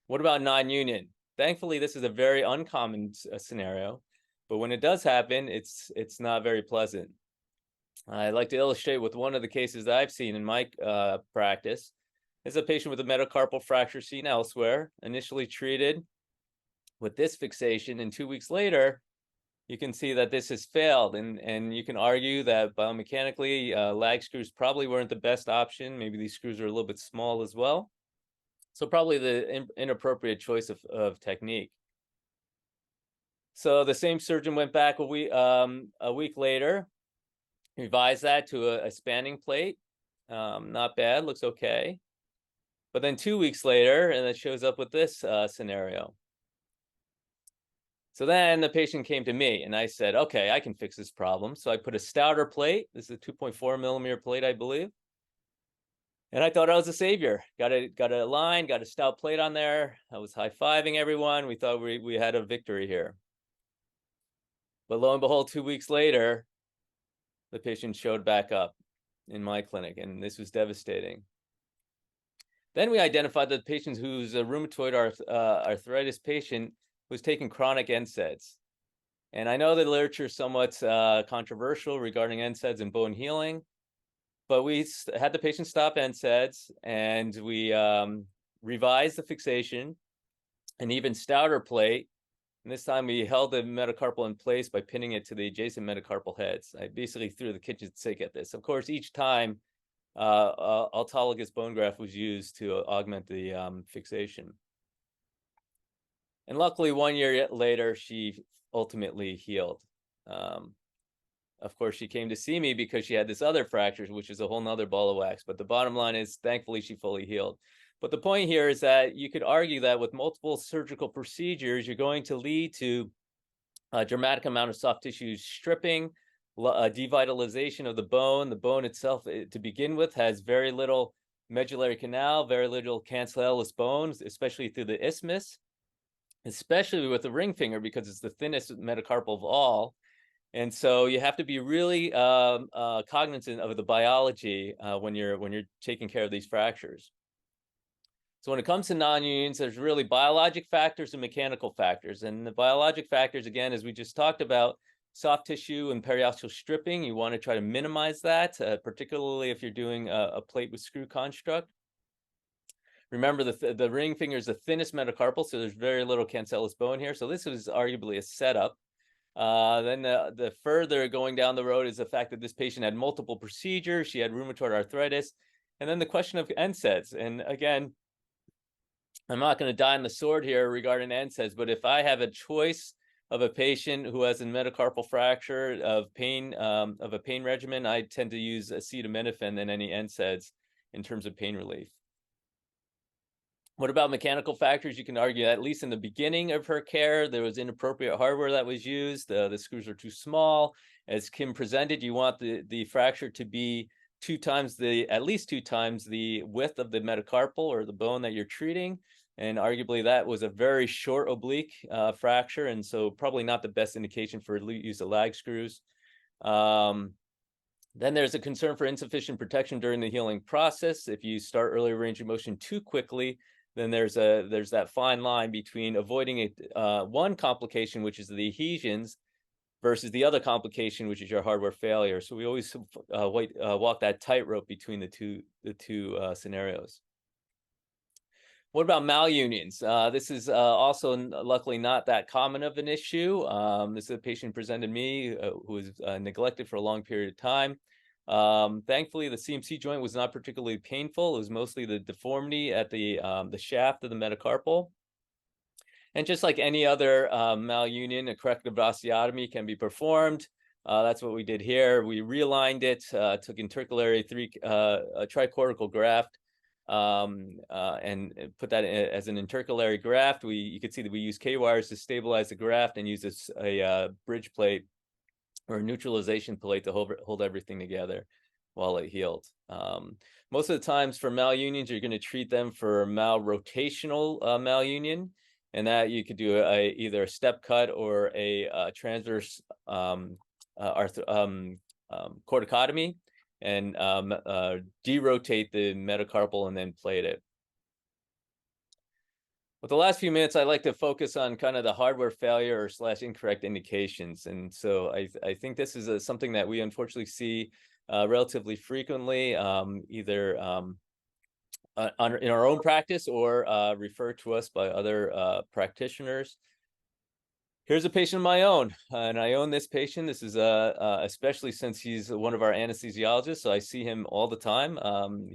What about non-union? Thankfully, this is a very uncommon scenario, but when it does happen, it's not very pleasant. I'd like to illustrate with one of the cases that I've seen in my practice. Is a patient with a metacarpal fracture seen elsewhere, initially treated with this fixation, and 2 weeks later, you can see that this has failed, and you can argue that biomechanically, lag screws probably weren't the best option. Maybe these screws are a little bit small as well. So probably the inappropriate choice of technique. So the same surgeon went back a week later, revised that to a spanning plate. Not bad, looks okay. But then 2 weeks later, and it shows up with this scenario. So then the patient came to me and I said, okay, I can fix this problem. So I put a stouter plate. This is a 2.4 millimeter plate, I believe. And I thought I was a savior. Got a line, got a stout plate on there. I was high-fiving everyone. We thought we had a victory here. But lo and behold, 2 weeks later, the patient showed back up in my clinic, and this was devastating. Then we identified the patient who's a rheumatoid arthritis patient was taking chronic NSAIDs. And I know the literature is somewhat controversial regarding NSAIDs and bone healing, but we had the patient stop NSAIDs, and we revised the fixation, an even stouter plate. And this time we held the metacarpal in place by pinning it to the adjacent metacarpal heads. I basically threw the kitchen sink at this. Of course, each time autologous bone graft was used to augment the fixation. And luckily, 1 year later, she ultimately healed. Of course, she came to see me because she had this other fracture, which is a whole nother ball of wax. But the bottom line is, thankfully, she fully healed. But the point here is that you could argue that with multiple surgical procedures, you're going to lead to a dramatic amount of soft tissue stripping, devitalization of the bone. The bone itself, to begin with, has very little medullary canal, very little cancellous bones, especially through the isthmus, especially with the ring finger, because it's the thinnest metacarpal of all. And so you have to be really cognizant of the biology when you're taking care of these fractures. So when it comes to non-unions, there's really biologic factors and mechanical factors. And the biologic factors, again, as we just talked about, soft tissue and periosteal stripping, you want to try to minimize that, particularly if you're doing a plate with screw construct. Remember, the ring finger is the thinnest metacarpal, so there's very little cancellous bone here. So this is arguably a setup. Then the further going down the road is the fact that this patient had multiple procedures. She had rheumatoid arthritis. And then the question of NSAIDs. And again, I'm not going to die on the sword here regarding NSAIDs, but if I have a choice of a patient who has a metacarpal fracture of a pain regimen, I tend to use acetaminophen than any NSAIDs in terms of pain relief. What about mechanical factors? You can argue that at least in the beginning of her care, there was inappropriate hardware that was used. The screws are too small. As Kim presented, you want the fracture to be at least two times the width of the metacarpal or the bone that you're treating. And arguably that was a very short oblique fracture, and so probably not the best indication for use of lag screws. Then there's a concern for insufficient protection during the healing process. If you start early range of motion too quickly, then there's that fine line between avoiding one complication, which is the adhesions, versus the other complication, which is your hardware failure. So we always walk that tightrope between the two scenarios. What about malunions? This is also luckily not that common of an issue. This is a patient presented to me who was neglected for a long period of time. Thankfully, the CMC joint was not particularly painful. It was mostly the deformity at the shaft of the metacarpal. And just like any other malunion, a corrective osteotomy can be performed. That's what we did here. We realigned it, took intercalary tricortical graft, and put that as an intercalary graft. You could see that we use K-wires to stabilize the graft and use a bridge plate or a neutralization plate to hold everything together while it healed. Most of the times for malunions, you're going to treat them for malrotational malunion, and that you could do either a step cut or a transverse corticotomy, and derotate the metacarpal and then plate it. With the last few minutes, I'd like to focus on kind of the hardware failure or / incorrect indications. And so I think this is something that we unfortunately see relatively frequently, either in our own practice or referred to us by other practitioners. Here's a patient of my own, and I own this patient. This is especially since he's one of our anesthesiologists, so I see him all the time.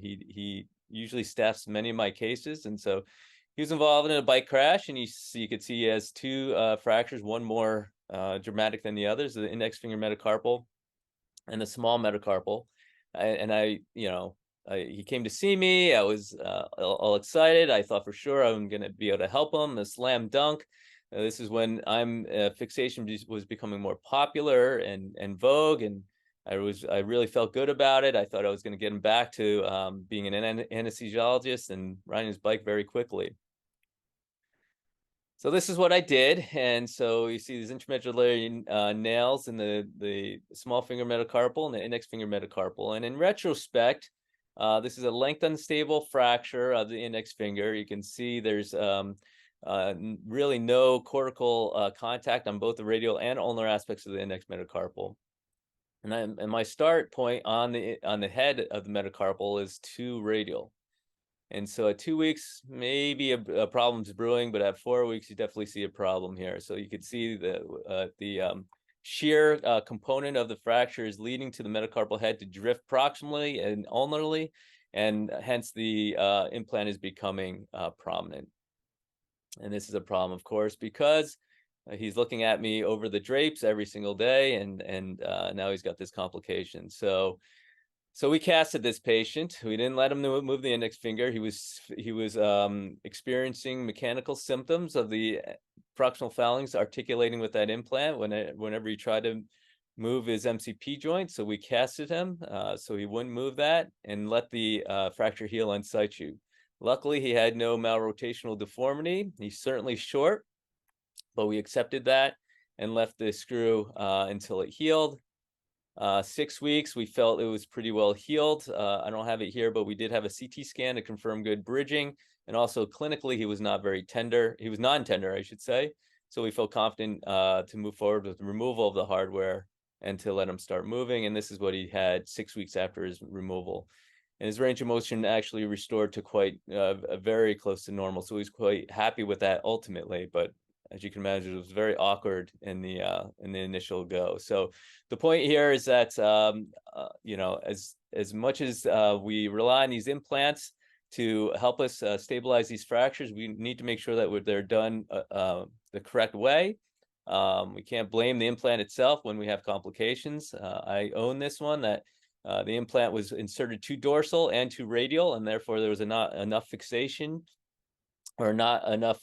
He usually staffs many of my cases, and so he was involved in a bike crash, and you could see he has two fractures, one more dramatic than the others, the index finger metacarpal and the small metacarpal. He came to see me. I was all excited. I thought for sure I'm going to be able to help him. A slam dunk. This is when fixation was becoming more popular and vogue, and I really felt good about it. I thought I was going to get him back to being an anesthesiologist and riding his bike very quickly. So this is what I did, and so you see these intramedullary nails in the small finger metacarpal and the index finger metacarpal. And in retrospect, this is a length unstable fracture of the index finger. You can see there's really no cortical contact on both the radial and ulnar aspects of the index metacarpal. And my start point on the head of the metacarpal is 2 radial. And so at 2 weeks, maybe a problem's brewing, but at 4 weeks, you definitely see a problem here. So you could see the shear component of the fracture is leading to the metacarpal head to drift proximally and ulnarly, and hence the implant is becoming prominent. And this is a problem, of course, because he's looking at me over the drapes every single day, and now he's got this complication. So we casted this patient. We didn't let him move the index finger. He was experiencing mechanical symptoms of the proximal phalanx articulating with that implant whenever he tried to move his MCP joint. So we casted him so he wouldn't move that and let the fracture heal in situ. Luckily, he had no malrotational deformity. He's certainly short, but we accepted that and left the screw until it healed. 6 weeks, we felt it was pretty well healed. I don't have it here, but we did have a CT scan to confirm good bridging. And also clinically, he was not very tender. He was non-tender, I should say. So we felt confident to move forward with the removal of the hardware and to let him start moving. And this is what he had 6 weeks after his removal. And his range of motion actually restored to quite very close to normal. So he's quite happy with that ultimately. But as you can imagine, it was very awkward in the initial go. So the point here is that as much as we rely on these implants to help us stabilize these fractures, we need to make sure that they're done the correct way. We can't blame the implant itself when we have complications. I own this one that the implant was inserted 2 dorsal and 2 radial, and therefore there was not enough fixation or not enough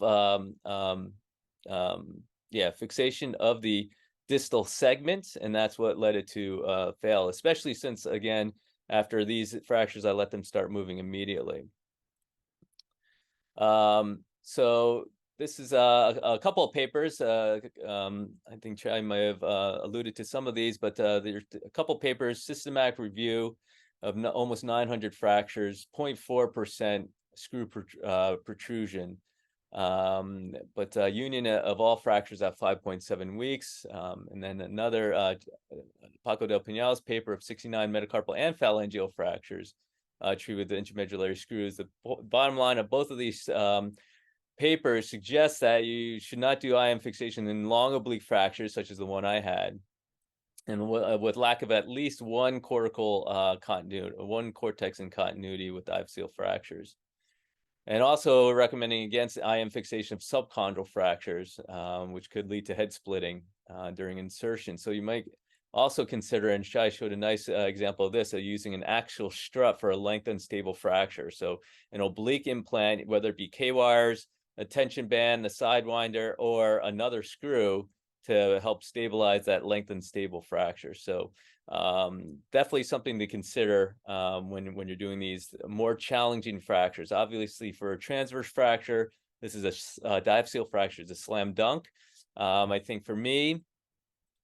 fixation of the distal segments, and that's what led it to fail, especially since, again, after these fractures, I let them start moving immediately. So this is a couple of papers. I think Chai might have alluded to some of these, but there's a couple of papers, systematic review of almost 900 fractures, 0.4% screw protrusion. But union of all fractures at 5.7 weeks. And then another Paco del Pinal's paper of 69 metacarpal and phalangeal fractures treated with the intramedullary screws. The bottom line of both of these papers suggests that you should not do IM fixation in long oblique fractures, such as the one I had, and with lack of at least one cortical continuity, one cortex in continuity with diaphyseal fractures. And also recommending against IM fixation of subchondral fractures, which could lead to head splitting during insertion. So you might also consider, and Shai showed a nice example of this, using an axial strut for a lengthened stable fracture. So an oblique implant, whether it be K-wires, a tension band, a sidewinder, or another screw to help stabilize that lengthened stable fracture. So definitely something to consider when you're doing these more challenging fractures. Obviously, for a transverse fracture, this is a diaphyseal fracture. It's a slam dunk. I think for me,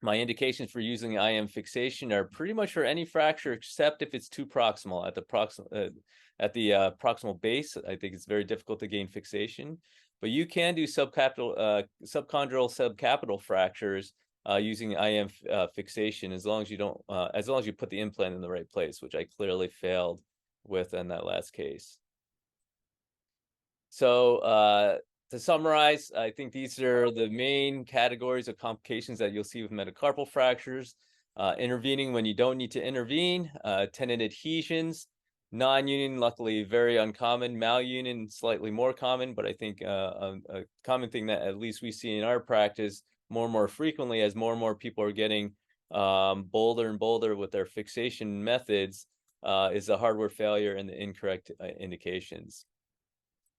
my indications for using IM fixation are pretty much for any fracture except if it's too proximal at the proximal base. I think it's very difficult to gain fixation, but you can do subchondral subcapital fractures using IM fixation as long as you don't as long as you put the implant in the right place, which I clearly failed with in that last case. So to summarize, I think these are the main categories of complications that you'll see with metacarpal fractures. Intervening when you don't need to intervene, tendon adhesions, non-union, luckily very uncommon, malunion slightly more common, but I think a common thing that at least we see in our practice more and more frequently as more and more people are getting bolder and bolder with their fixation methods is the hardware failure and the incorrect indications.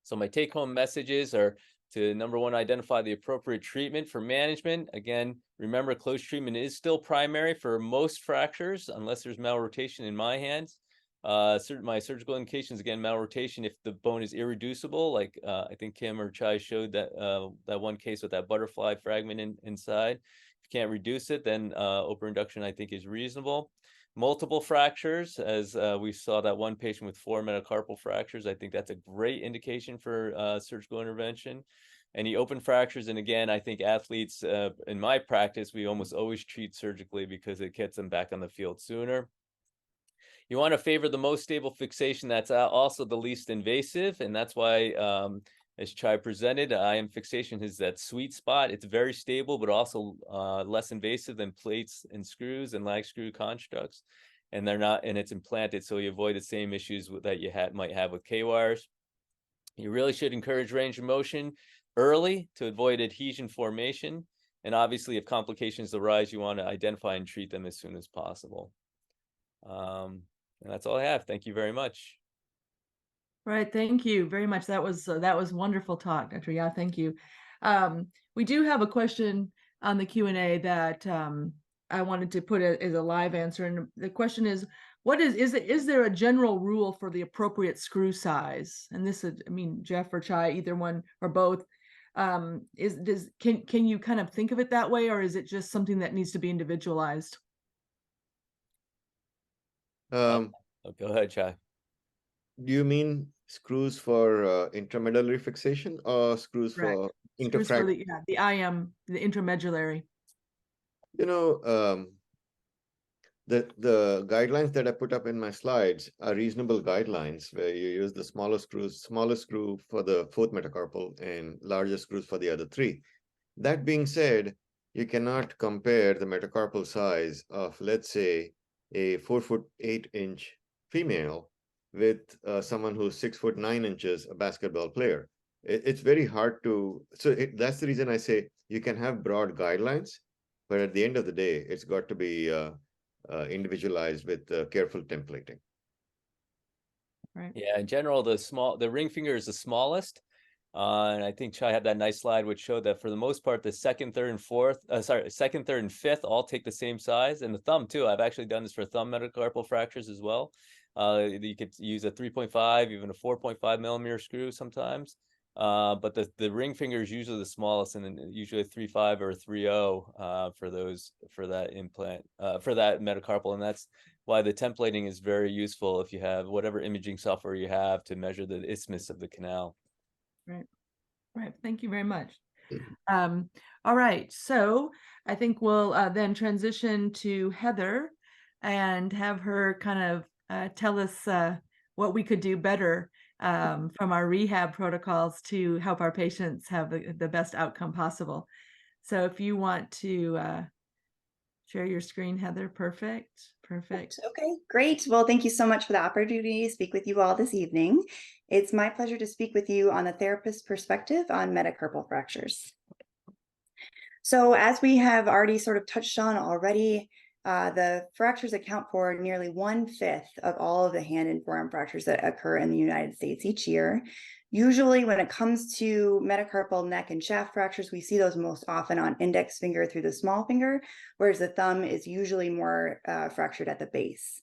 So my take-home messages are to, number one, identify the appropriate treatment for management. Again, remember, close treatment is still primary for most fractures, unless there's malrotation in my hands. My surgical indications, again, malrotation if the bone is irreducible, like I think Kim or Chai showed that that one case with that butterfly fragment inside. If you can't reduce it, then open reduction, I think, is reasonable. Multiple fractures, as we saw that one patient with 4 metacarpal fractures. I think that's a great indication for surgical intervention. Any open fractures, and again, I think athletes, in my practice, we almost always treat surgically because it gets them back on the field sooner. You want to favor the most stable fixation that's also the least invasive, and that's why, as Chai presented, IM fixation is that sweet spot. It's very stable, but also less invasive than plates and screws and lag screw constructs, and it's implanted, so you avoid the same issues that you might have with K-wires. You really should encourage range of motion early to avoid adhesion formation, and obviously, if complications arise, you want to identify and treat them as soon as possible. And that's all I have. Thank you very much. Right, thank you very much. That was wonderful talk, Dr. Yeah, thank you. We do have a question on the Q&A that I wanted to put as a live answer, and the question is, is there a general rule for the appropriate screw size? And this is, I mean, Jeff or Chai, either one or both. Can you kind of think of it that way, or is it just something that needs to be individualized? Um, Go ahead, Chai. Do you mean screws for intramedullary fixation or screws for Screws for interfrac? the IM, the intramedullary. You know, the guidelines that I put up in my slides are reasonable guidelines where you use the smaller screw for the 4th metacarpal and larger screws for the other 3. That being said, you cannot compare the metacarpal size of, let's say, a 4'8" female with someone who's 6'9", a basketball player. It's very hard to, that's the reason I say you can have broad guidelines, but at the end of the day, it's got to be individualized with careful templating. Right. Yeah, in general, the ring finger is the smallest. And I think Chai had that nice slide which showed that for the most part, the second, third, and fifth all take the same size, and the thumb too. I've actually done this for thumb metacarpal fractures as well. You could use a 3.5, even a 4.5 millimeter screw sometimes. But the ring finger is usually the smallest, and then usually a 3.5 or a 3.0 for that implant, for that metacarpal, and that's why the templating is very useful if you have whatever imaging software you have to measure the isthmus of the canal. Right. Thank you very much. All right. So I think we'll then transition to Heather and have her kind of tell us what we could do better from our rehab protocols to help our patients have the best outcome possible. So if you want to Share your screen, Heather. Perfect. Perfect. Okay, great. Well, thank you so much for the opportunity to speak with you all this evening. It's my pleasure to speak with you on the therapist perspective on metacarpal fractures. So as we have already sort of touched on already, the fractures account for nearly 1/5 of all of the hand and forearm fractures that occur in the United States each year. Usually when it comes to metacarpal neck and shaft fractures, we see those most often on index finger through the small finger, whereas the thumb is usually more fractured at the base.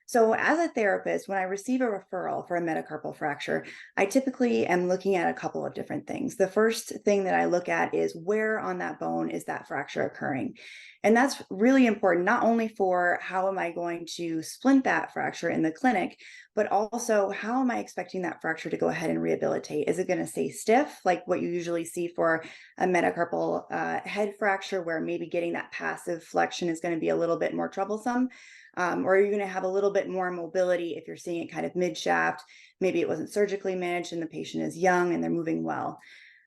So as a therapist, when I receive a referral for a metacarpal fracture, I typically am looking at a couple of different things. The first thing that I look at is where on that bone is that fracture occurring? And that's really important, not only for how am I going to splint that fracture in the clinic, but also how am I expecting that fracture to go ahead and rehabilitate? Is it going to stay stiff, like what you usually see for a metacarpal head fracture, where maybe getting that passive flexion is going to be a little bit more troublesome? Or are you going to have a little bit more mobility if you're seeing it kind of mid-shaft? Maybe it wasn't surgically managed and the patient is young and they're moving well.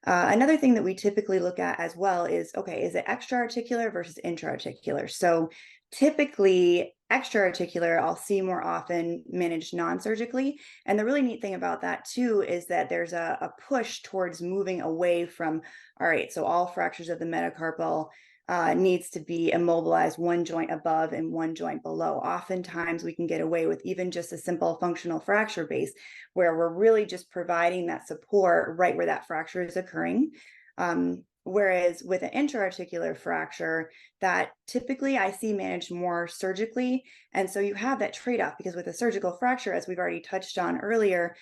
Another thing that we typically look at as well is, okay, is it extra-articular versus intra-articular? So typically extra-articular, I'll see more often managed non-surgically. And the really neat thing about that too is that there's a push towards moving away from, all right, so all fractures of the metacarpal needs to be immobilized one joint above and one joint below. Oftentimes we can get away with even just a simple functional fracture base, where we're really just providing that support right where that fracture is occurring. Whereas with an intra-articular fracture, that typically I see managed more surgically. And so you have that trade-off, because with a surgical fracture, as we've already touched on earlier,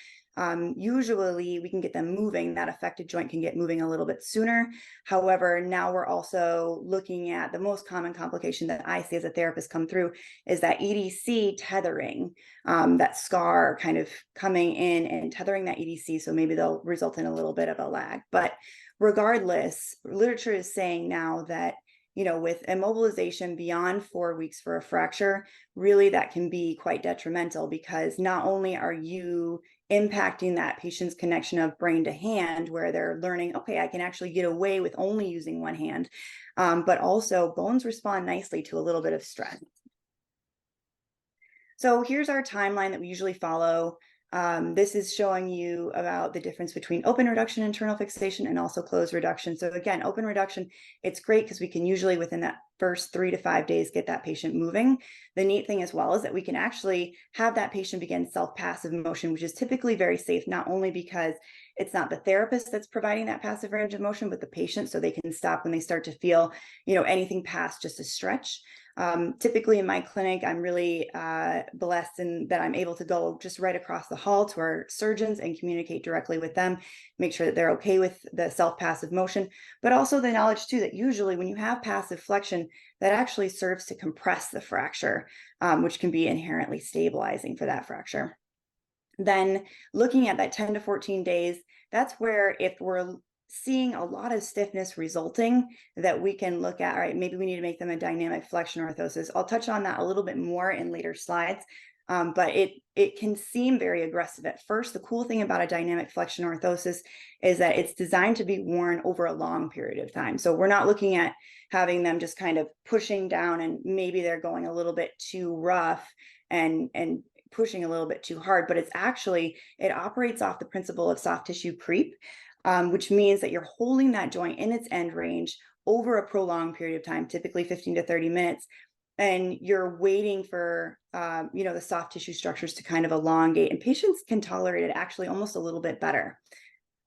usually we can get them moving. That affected joint can get moving a little bit sooner. However, now we're also looking at the most common complication that I see as a therapist come through is that EDC tethering, that scar kind of coming in and tethering that EDC. So maybe they'll result in a little bit of a lag. But regardless, literature is saying now that, you know, with immobilization beyond 4 weeks for a fracture, really that can be quite detrimental, because not only are you impacting that patient's connection of brain to hand, where they're learning, okay, I can actually get away with only using one hand, but also bones respond nicely to a little bit of stress. So here's our timeline that we usually follow. This is showing you about the difference between open reduction, internal fixation, and also closed reduction. So again, open reduction, it's great because we can usually within that first 3 to 5 days get that patient moving. The neat thing as well is that we can actually have that patient begin self-passive motion, which is typically very safe, not only because it's not the therapist that's providing that passive range of motion, but the patient, so they can stop when they start to feel, you know, anything past just a stretch. Typically in my clinic, I'm really blessed in that I'm able to go just right across the hall to our surgeons and communicate directly with them, make sure that they're okay with the self-passive motion, but also the knowledge too that usually when you have passive flexion, that actually serves to compress the fracture, which can be inherently stabilizing for that fracture. Then looking at that 10 to 14 days, that's where if we're seeing a lot of stiffness resulting, that we can look at, all right, maybe we need to make them a dynamic flexion orthosis. I'll touch on that a little bit more in later slides, but it can seem very aggressive at first. The cool thing about a dynamic flexion orthosis is that it's designed to be worn over a long period of time. So we're not looking at having them just kind of pushing down and maybe they're going a little bit too rough and pushing a little bit too hard, but it's actually, it operates off the principle of soft tissue creep, which means that you're holding that joint in its end range over a prolonged period of time, typically 15 to 30 minutes, and you're waiting for, you know, the soft tissue structures to kind of elongate, and patients can tolerate it actually almost a little bit better.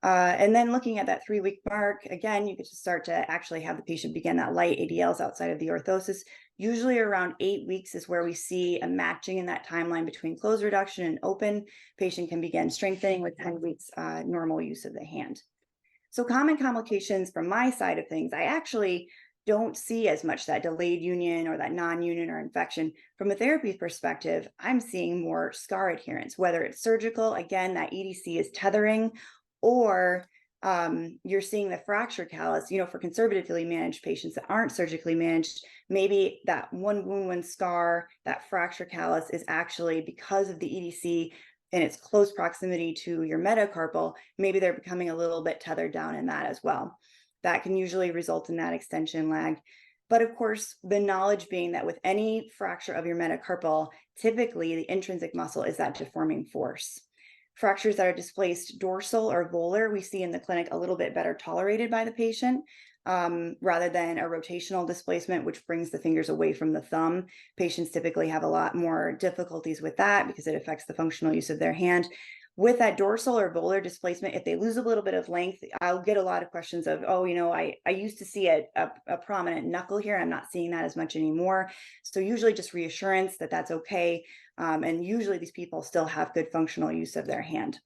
And then looking at that 3-week mark, again, you get to start to actually have the patient begin that light ADLs outside of the orthosis. Usually around 8 weeks is where we see a matching in that timeline between closed reduction and open. Patient can begin strengthening with 10 weeks normal use of the hand. So common complications from my side of things, I actually don't see as much that delayed union or that non-union or infection. From a therapy perspective, I'm seeing more scar adherence, whether it's surgical, again, that EDC is tethering, or you're seeing the fracture callus, you know, for conservatively managed patients that aren't surgically managed, maybe that one wound, one scar, that fracture callus is actually because of the EDC in its close proximity to your metacarpal, maybe they're becoming a little bit tethered down in that as well. That can usually result in that extension lag. But of course, the knowledge being that with any fracture of your metacarpal, typically the intrinsic muscle is that deforming force. Fractures that are displaced dorsal or volar, we see in the clinic a little bit better tolerated by the patient, rather than a rotational displacement, which brings the fingers away from the thumb. Patients typically have a lot more difficulties with that because it affects the functional use of their hand. With that dorsal or volar displacement, if they lose a little bit of length, I'll get a lot of questions of, oh, I used to see a prominent knuckle here. I'm not seeing that as much anymore. So usually just reassurance that that's okay. And usually these people still have good functional use of their hand.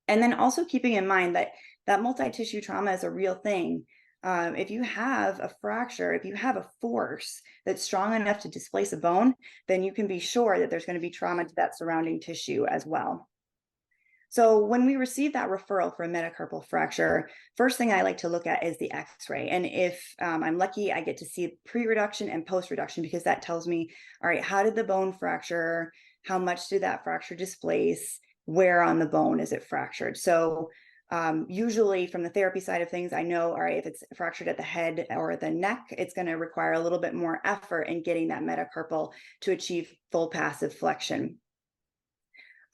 And then also keeping in mind that multi-tissue trauma is a real thing. If you have a fracture, if you have a force that's strong enough to displace a bone, then you can be sure that there's going to be trauma to that surrounding tissue as well. So when we receive that referral for a metacarpal fracture, first thing I like to look at is the x-ray. And if I'm lucky, I get to see pre-reduction and post-reduction, because that tells me, all right, how did the bone fracture? How much did that fracture displace? Where on the bone is it fractured? So usually from the therapy side of things, I know, all right, if it's fractured at the head or the neck, it's going to require a little bit more effort in getting that metacarpal to achieve full passive flexion.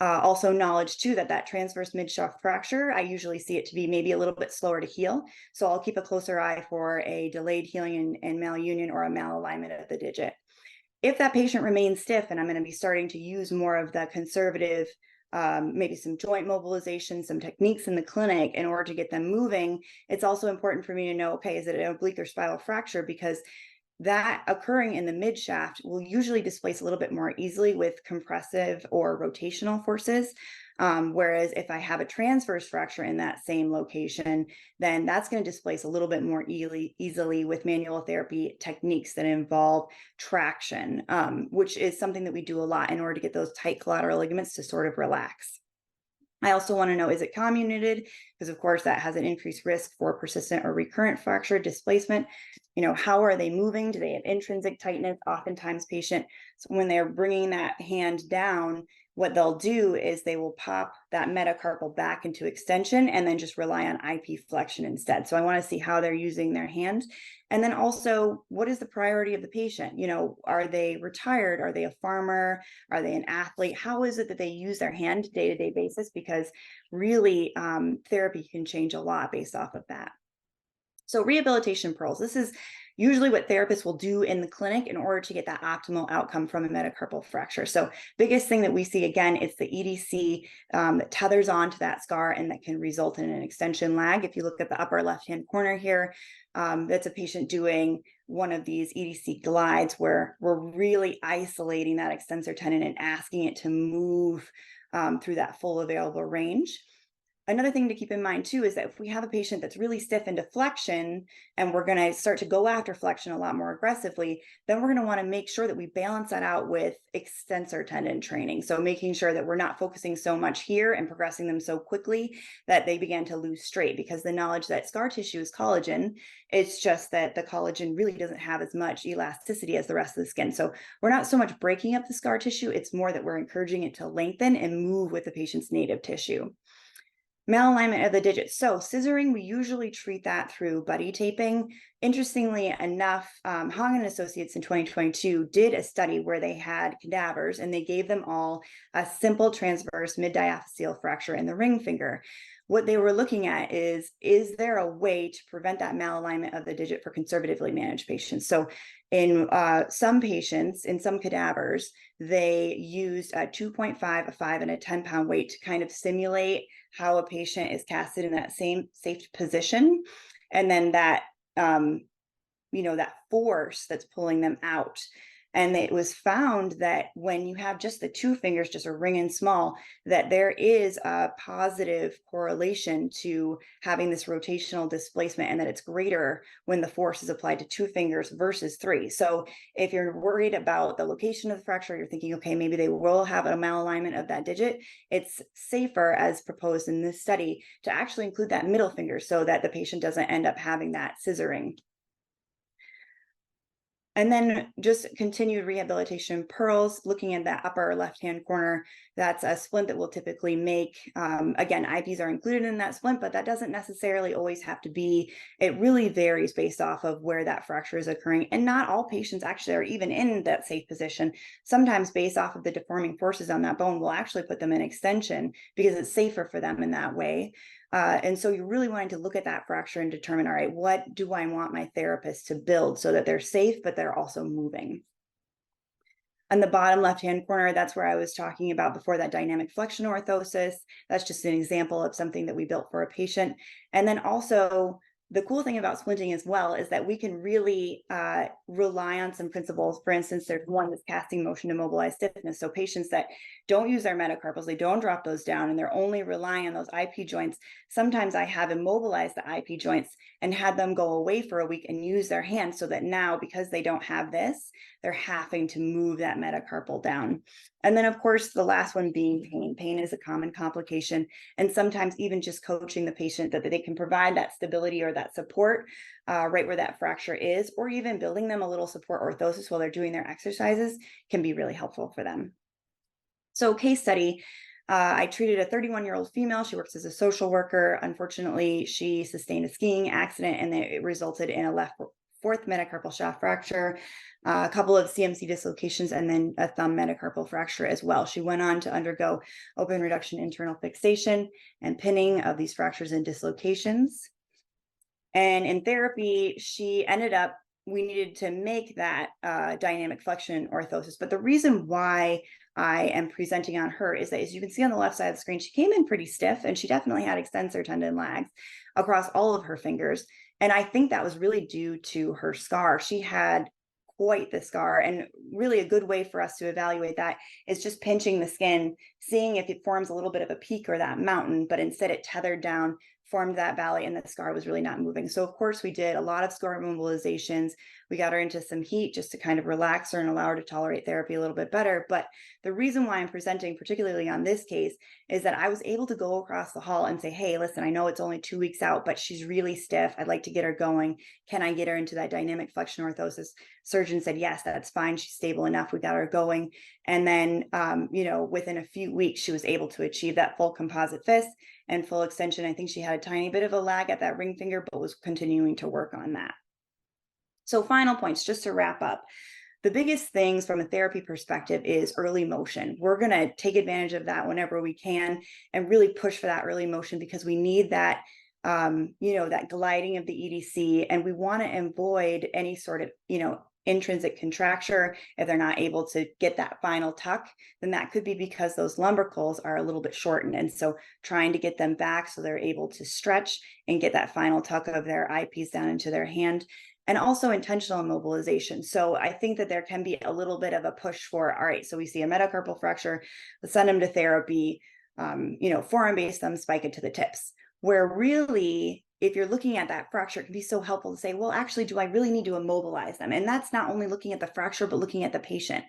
Also knowledge too that transverse midshaft fracture, I usually see it to be maybe a little bit slower to heal. So I'll keep a closer eye for a delayed healing and malunion or a malalignment of the digit. If that patient remains stiff and I'm going to be starting to use more of the conservative, maybe some joint mobilization, some techniques in the clinic in order to get them moving, it's also important for me to know, okay, is it an oblique or spiral fracture? Because that occurring in the mid shaft will usually displace a little bit more easily with compressive or rotational forces. Whereas if I have a transverse fracture in that same location, then that's going to displace a little bit more easily with manual therapy techniques that involve traction, which is something that we do a lot in order to get those tight collateral ligaments to sort of relax. I also want to know, is it comminuted? Because of course that has an increased risk for persistent or recurrent fracture displacement. How are they moving? Do they have intrinsic tightness? Oftentimes patient, when they're bringing that hand down, what they'll do is they will pop that metacarpal back into extension and then just rely on IP flexion instead. So I want to see how they're using their hand. And then also, what is the priority of the patient? Are they retired? Are they a farmer? Are they an athlete? How is it that they use their hand day-to-day basis? Because really, therapy can change a lot based off of that. So rehabilitation pearls, this is usually what therapists will do in the clinic in order to get that optimal outcome from a metacarpal fracture. So biggest thing that we see, again, it's the EDC that tethers onto that scar and that can result in an extension lag. If you look at the upper left-hand corner here, that's a patient doing one of these EDC glides where we're really isolating that extensor tendon and asking it to move through that full available range. Another thing to keep in mind too is that if we have a patient that's really stiff into flexion and we're going to start to go after flexion a lot more aggressively, then we're going to want to make sure that we balance that out with extensor tendon training. So making sure that we're not focusing so much here and progressing them so quickly that they begin to lose straight, because the knowledge that scar tissue is collagen, it's just that the collagen really doesn't have as much elasticity as the rest of the skin. So we're not so much breaking up the scar tissue, it's more that we're encouraging it to lengthen and move with the patient's native tissue. Malalignment of the digits. So scissoring, we usually treat that through buddy taping. Interestingly enough, Hong and Associates in 2022 did a study where they had cadavers and they gave them all a simple transverse mid-diaphyseal fracture in the ring finger. What they were looking at is there a way to prevent that malalignment of the digit for conservatively managed patients? So in some patients, in some cadavers, they used a 2.5, a 5, and a 10-pound weight to kind of simulate how a patient is casted in that same safe position. And then that, that force that's pulling them out. And it was found that when you have just the two fingers, just a ring and small, that there is a positive correlation to having this rotational displacement, and that it's greater when the force is applied to two fingers versus three. So if you're worried about the location of the fracture, you're thinking, okay, maybe they will have a malalignment of that digit, it's safer, as proposed in this study, to actually include that middle finger so that the patient doesn't end up having that scissoring. And then just continued rehabilitation pearls, looking at that upper left-hand corner, that's a splint that we'll typically make. Again, IPs are included in that splint, but that doesn't necessarily always have to be. It really varies based off of where that fracture is occurring. And not all patients actually are even in that safe position. Sometimes based off of the deforming forces on that bone, we'll actually put them in extension because it's safer for them in that way. And so you're really wanting to look at that fracture and determine, all right, what do I want my therapist to build so that they're safe, but they're also moving. On the bottom left-hand corner, that's where I was talking about before, that dynamic flexion orthosis. That's just an example of something that we built for a patient. And then also, the cool thing about splinting as well is that we can really rely on some principles. For instance, there's one that's casting motion to mobilize stiffness. So patients that don't use their metacarpals, they don't drop those down, and they're only relying on those IP joints. Sometimes I have immobilized the IP joints and had them go away for a week and use their hands, so that now, because they don't have this, they're having to move that metacarpal down. And then, of course, the last one being pain. Pain is a common complication. And sometimes even just coaching the patient that they can provide that stability or that support right where that fracture is, or even building them a little support orthosis while they're doing their exercises can be really helpful for them. So case study, I treated a 31-year-old female. She works as a social worker. Unfortunately, she sustained a skiing accident and it resulted in a fourth metacarpal shaft fracture, a couple of CMC dislocations, and then a thumb metacarpal fracture as well. She went on to undergo open reduction internal fixation and pinning of these fractures and dislocations. And in therapy, she ended up, we needed to make that dynamic flexion orthosis. But the reason why I am presenting on her is that, as you can see on the left side of the screen, she came in pretty stiff and she definitely had extensor tendon lags across all of her fingers. And I think that was really due to her scar. She had quite the scar, and really a good way for us to evaluate that is just pinching the skin, seeing if it forms a little bit of a peak or that mountain, but instead it tethered down, formed that valley, and the scar was really not moving. So of course we did a lot of scar mobilizations. We got her into some heat just to kind of relax her and allow her to tolerate therapy a little bit better. But the reason why I'm presenting particularly on this case is that I was able to go across the hall and say, hey, listen, I know it's only 2 weeks out, but she's really stiff. I'd like to get her going. Can I get her into that dynamic flexion orthosis? Surgeon said, yes, that's fine. She's stable enough. We got her going. And then, within a few weeks, she was able to achieve that full composite fist and full extension. I think she had a tiny bit of a lag at that ring finger, but was continuing to work on that. So final points, just to wrap up. The biggest things from a therapy perspective is early motion. We're going to take advantage of that whenever we can and really push for that early motion, because we need that, that gliding of the EDC, and we want to avoid any sort of, intrinsic contracture. If they're not able to get that final tuck, then that could be because those lumbricals are a little bit shortened. And so trying to get them back so they're able to stretch and get that final tuck of their eyepiece down into their hand. And also intentional immobilization. So I think that there can be a little bit of a push for, all right, so we see a metacarpal fracture, let's send them to therapy, forearm-based thumb spike it to the tips, where really, if you're looking at that fracture, it can be so helpful to say, well, actually, do I really need to immobilize them? And that's not only looking at the fracture, but looking at the patient.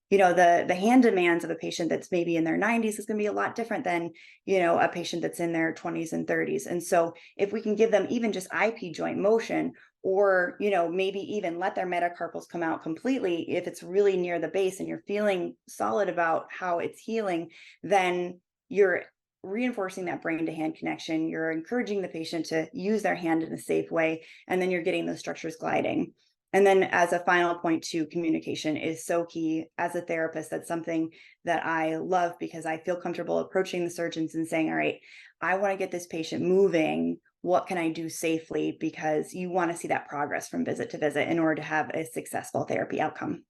The hand demands of a patient that's maybe in their 90s is going to be a lot different than, a patient that's in their 20s and 30s. And so if we can give them even just IP joint motion, or, maybe even let their metacarpals come out completely, if it's really near the base and you're feeling solid about how it's healing, then you're reinforcing that brain to hand connection. You're encouraging the patient to use their hand in a safe way, and then you're getting those structures gliding. And then as a final point too, communication is so key. As a therapist, that's something that I love, because I feel comfortable approaching the surgeons and saying, all right, I want to get this patient moving. What can I do safely? Because you want to see that progress from visit to visit in order to have a successful therapy outcome.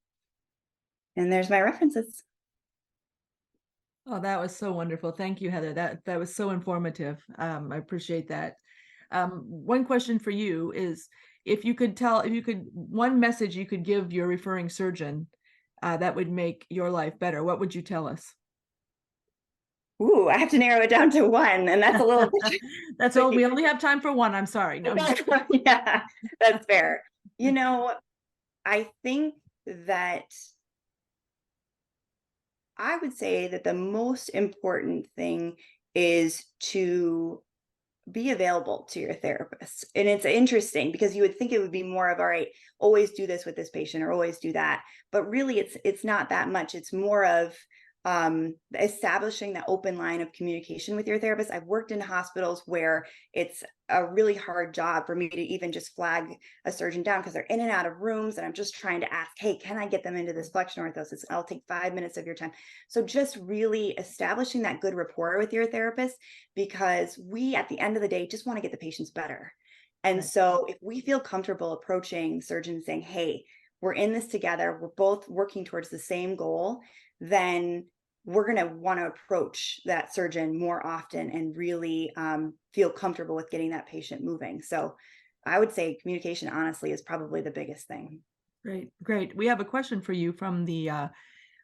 And there's my references. Oh, that was so wonderful. Thank you, Heather. That was so informative. I appreciate that. One question for you is, one message you could give your referring surgeon that would make your life better, what would you tell us? Ooh, I have to narrow it down to one, and that's a little bit. That's all. We only have time for one. I'm sorry. No. Yeah, that's fair. I think that I would say that the most important thing is to be available to your therapist. And it's interesting because you would think it would be more of, all right, always do this with this patient or always do that. But really it's not that much. It's more of establishing that open line of communication with your therapist. I've worked in hospitals where it's a really hard job for me to even just flag a surgeon down because they're in and out of rooms, and I'm just trying to ask, hey, can I get them into this flexion orthosis? I'll take 5 minutes of your time. So just really establishing that good rapport with your therapist, because we, at the end of the day, just want to get the patients better. And Right. so if we feel comfortable approaching surgeons saying, hey, we're in this together, we're both working towards the same goal, then we're going to want to approach that surgeon more often and really feel comfortable with getting that patient moving. So I would say communication, honestly, is probably the biggest thing. Great, great. We have a question for you from the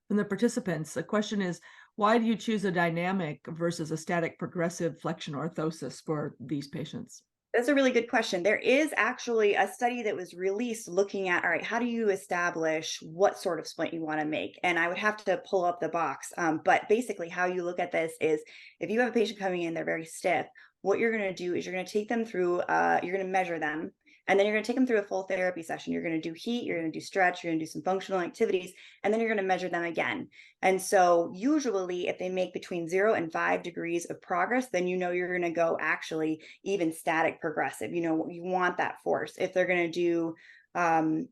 participants. The question is, why do you choose a dynamic versus a static progressive flexion orthosis for these patients? That's a really good question. There is actually a study that was released looking at, all right, how do you establish what sort of splint you want to make? And I would have to pull up the box. But basically how you look at this is, if you have a patient coming in, they're very stiff, what you're going to do is you're going to take them through, you're going to measure them, and then you're going to take them through a full therapy session. You're going to do heat, you're going to do stretch, you're going to do some functional activities, and then you're going to measure them again. And so usually if they make between 0 and 5 degrees of progress, then you know you're going to go actually even static progressive. You know, you want that force. If they're going to do 5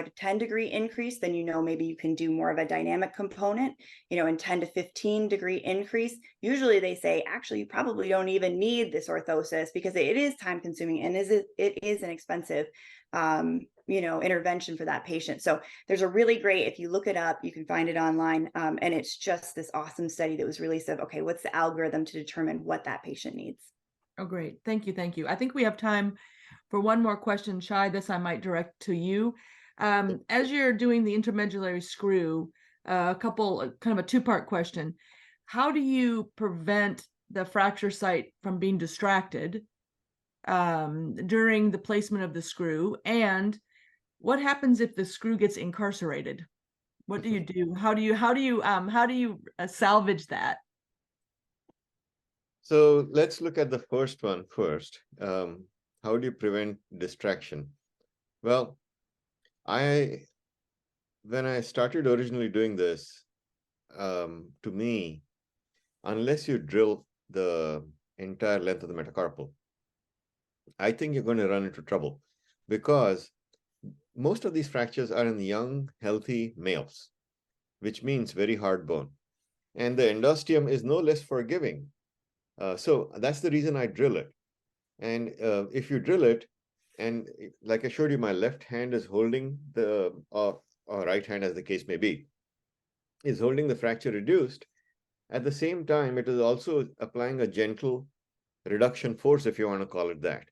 to 10 degree increase, then you know maybe you can do more of a dynamic component, and 10 to 15 degree increase. Usually they say, actually, you probably don't even need this orthosis because it is time consuming and it is an expensive intervention for that patient. So there's a really great, if you look it up, you can find it online. And it's just this awesome study that was released of, okay, what's the algorithm to determine what that patient needs? Oh, great. Thank you. Thank you. I think we have time for one more question. Shai, this I might direct to you. As you're doing the intermedullary screw, kind of a two-part question. How do you prevent the fracture site from being distracted during the placement of the screw? And what happens if the screw gets incarcerated? What do you do? How do you salvage that? So let's look at the first one first. How do you prevent distraction? Well, when I started originally doing this, to me, unless you drill the entire length of the metacarpal, I think you're going to run into trouble, because most of these fractures are in young, healthy males, which means very hard bone. And the endosteum is no less forgiving. So that's the reason I drill it. And if you drill it, and like I showed you, my left hand is holding the, or right hand as the case may be, is holding the fracture reduced. At the same time, it is also applying a gentle reduction force, if you want to call it that.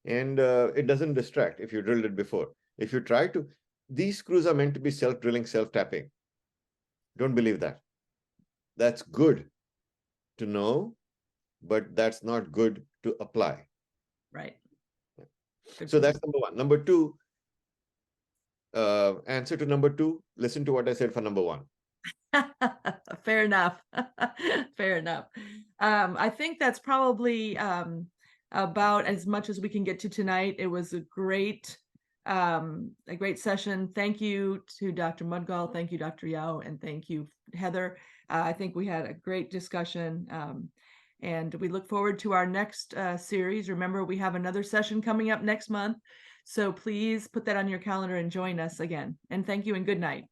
And it doesn't distract if you drilled it before. If you try to, these screws are meant to be self-drilling, self-tapping. Don't believe that. That's good to know, but that's not good to apply. Right. So that's number one. Number two, answer to number two, listen to what I said for number one. Fair enough. Fair enough. I think that's probably about as much as we can get to tonight. It was a great session. Thank you to Dr. Mudgall. Thank you, Dr. Yao, and thank you, Heather. I think we had a great discussion. And we look forward to our next series. Remember, we have another session coming up next month. So please put that on your calendar and join us again. And thank you and good night.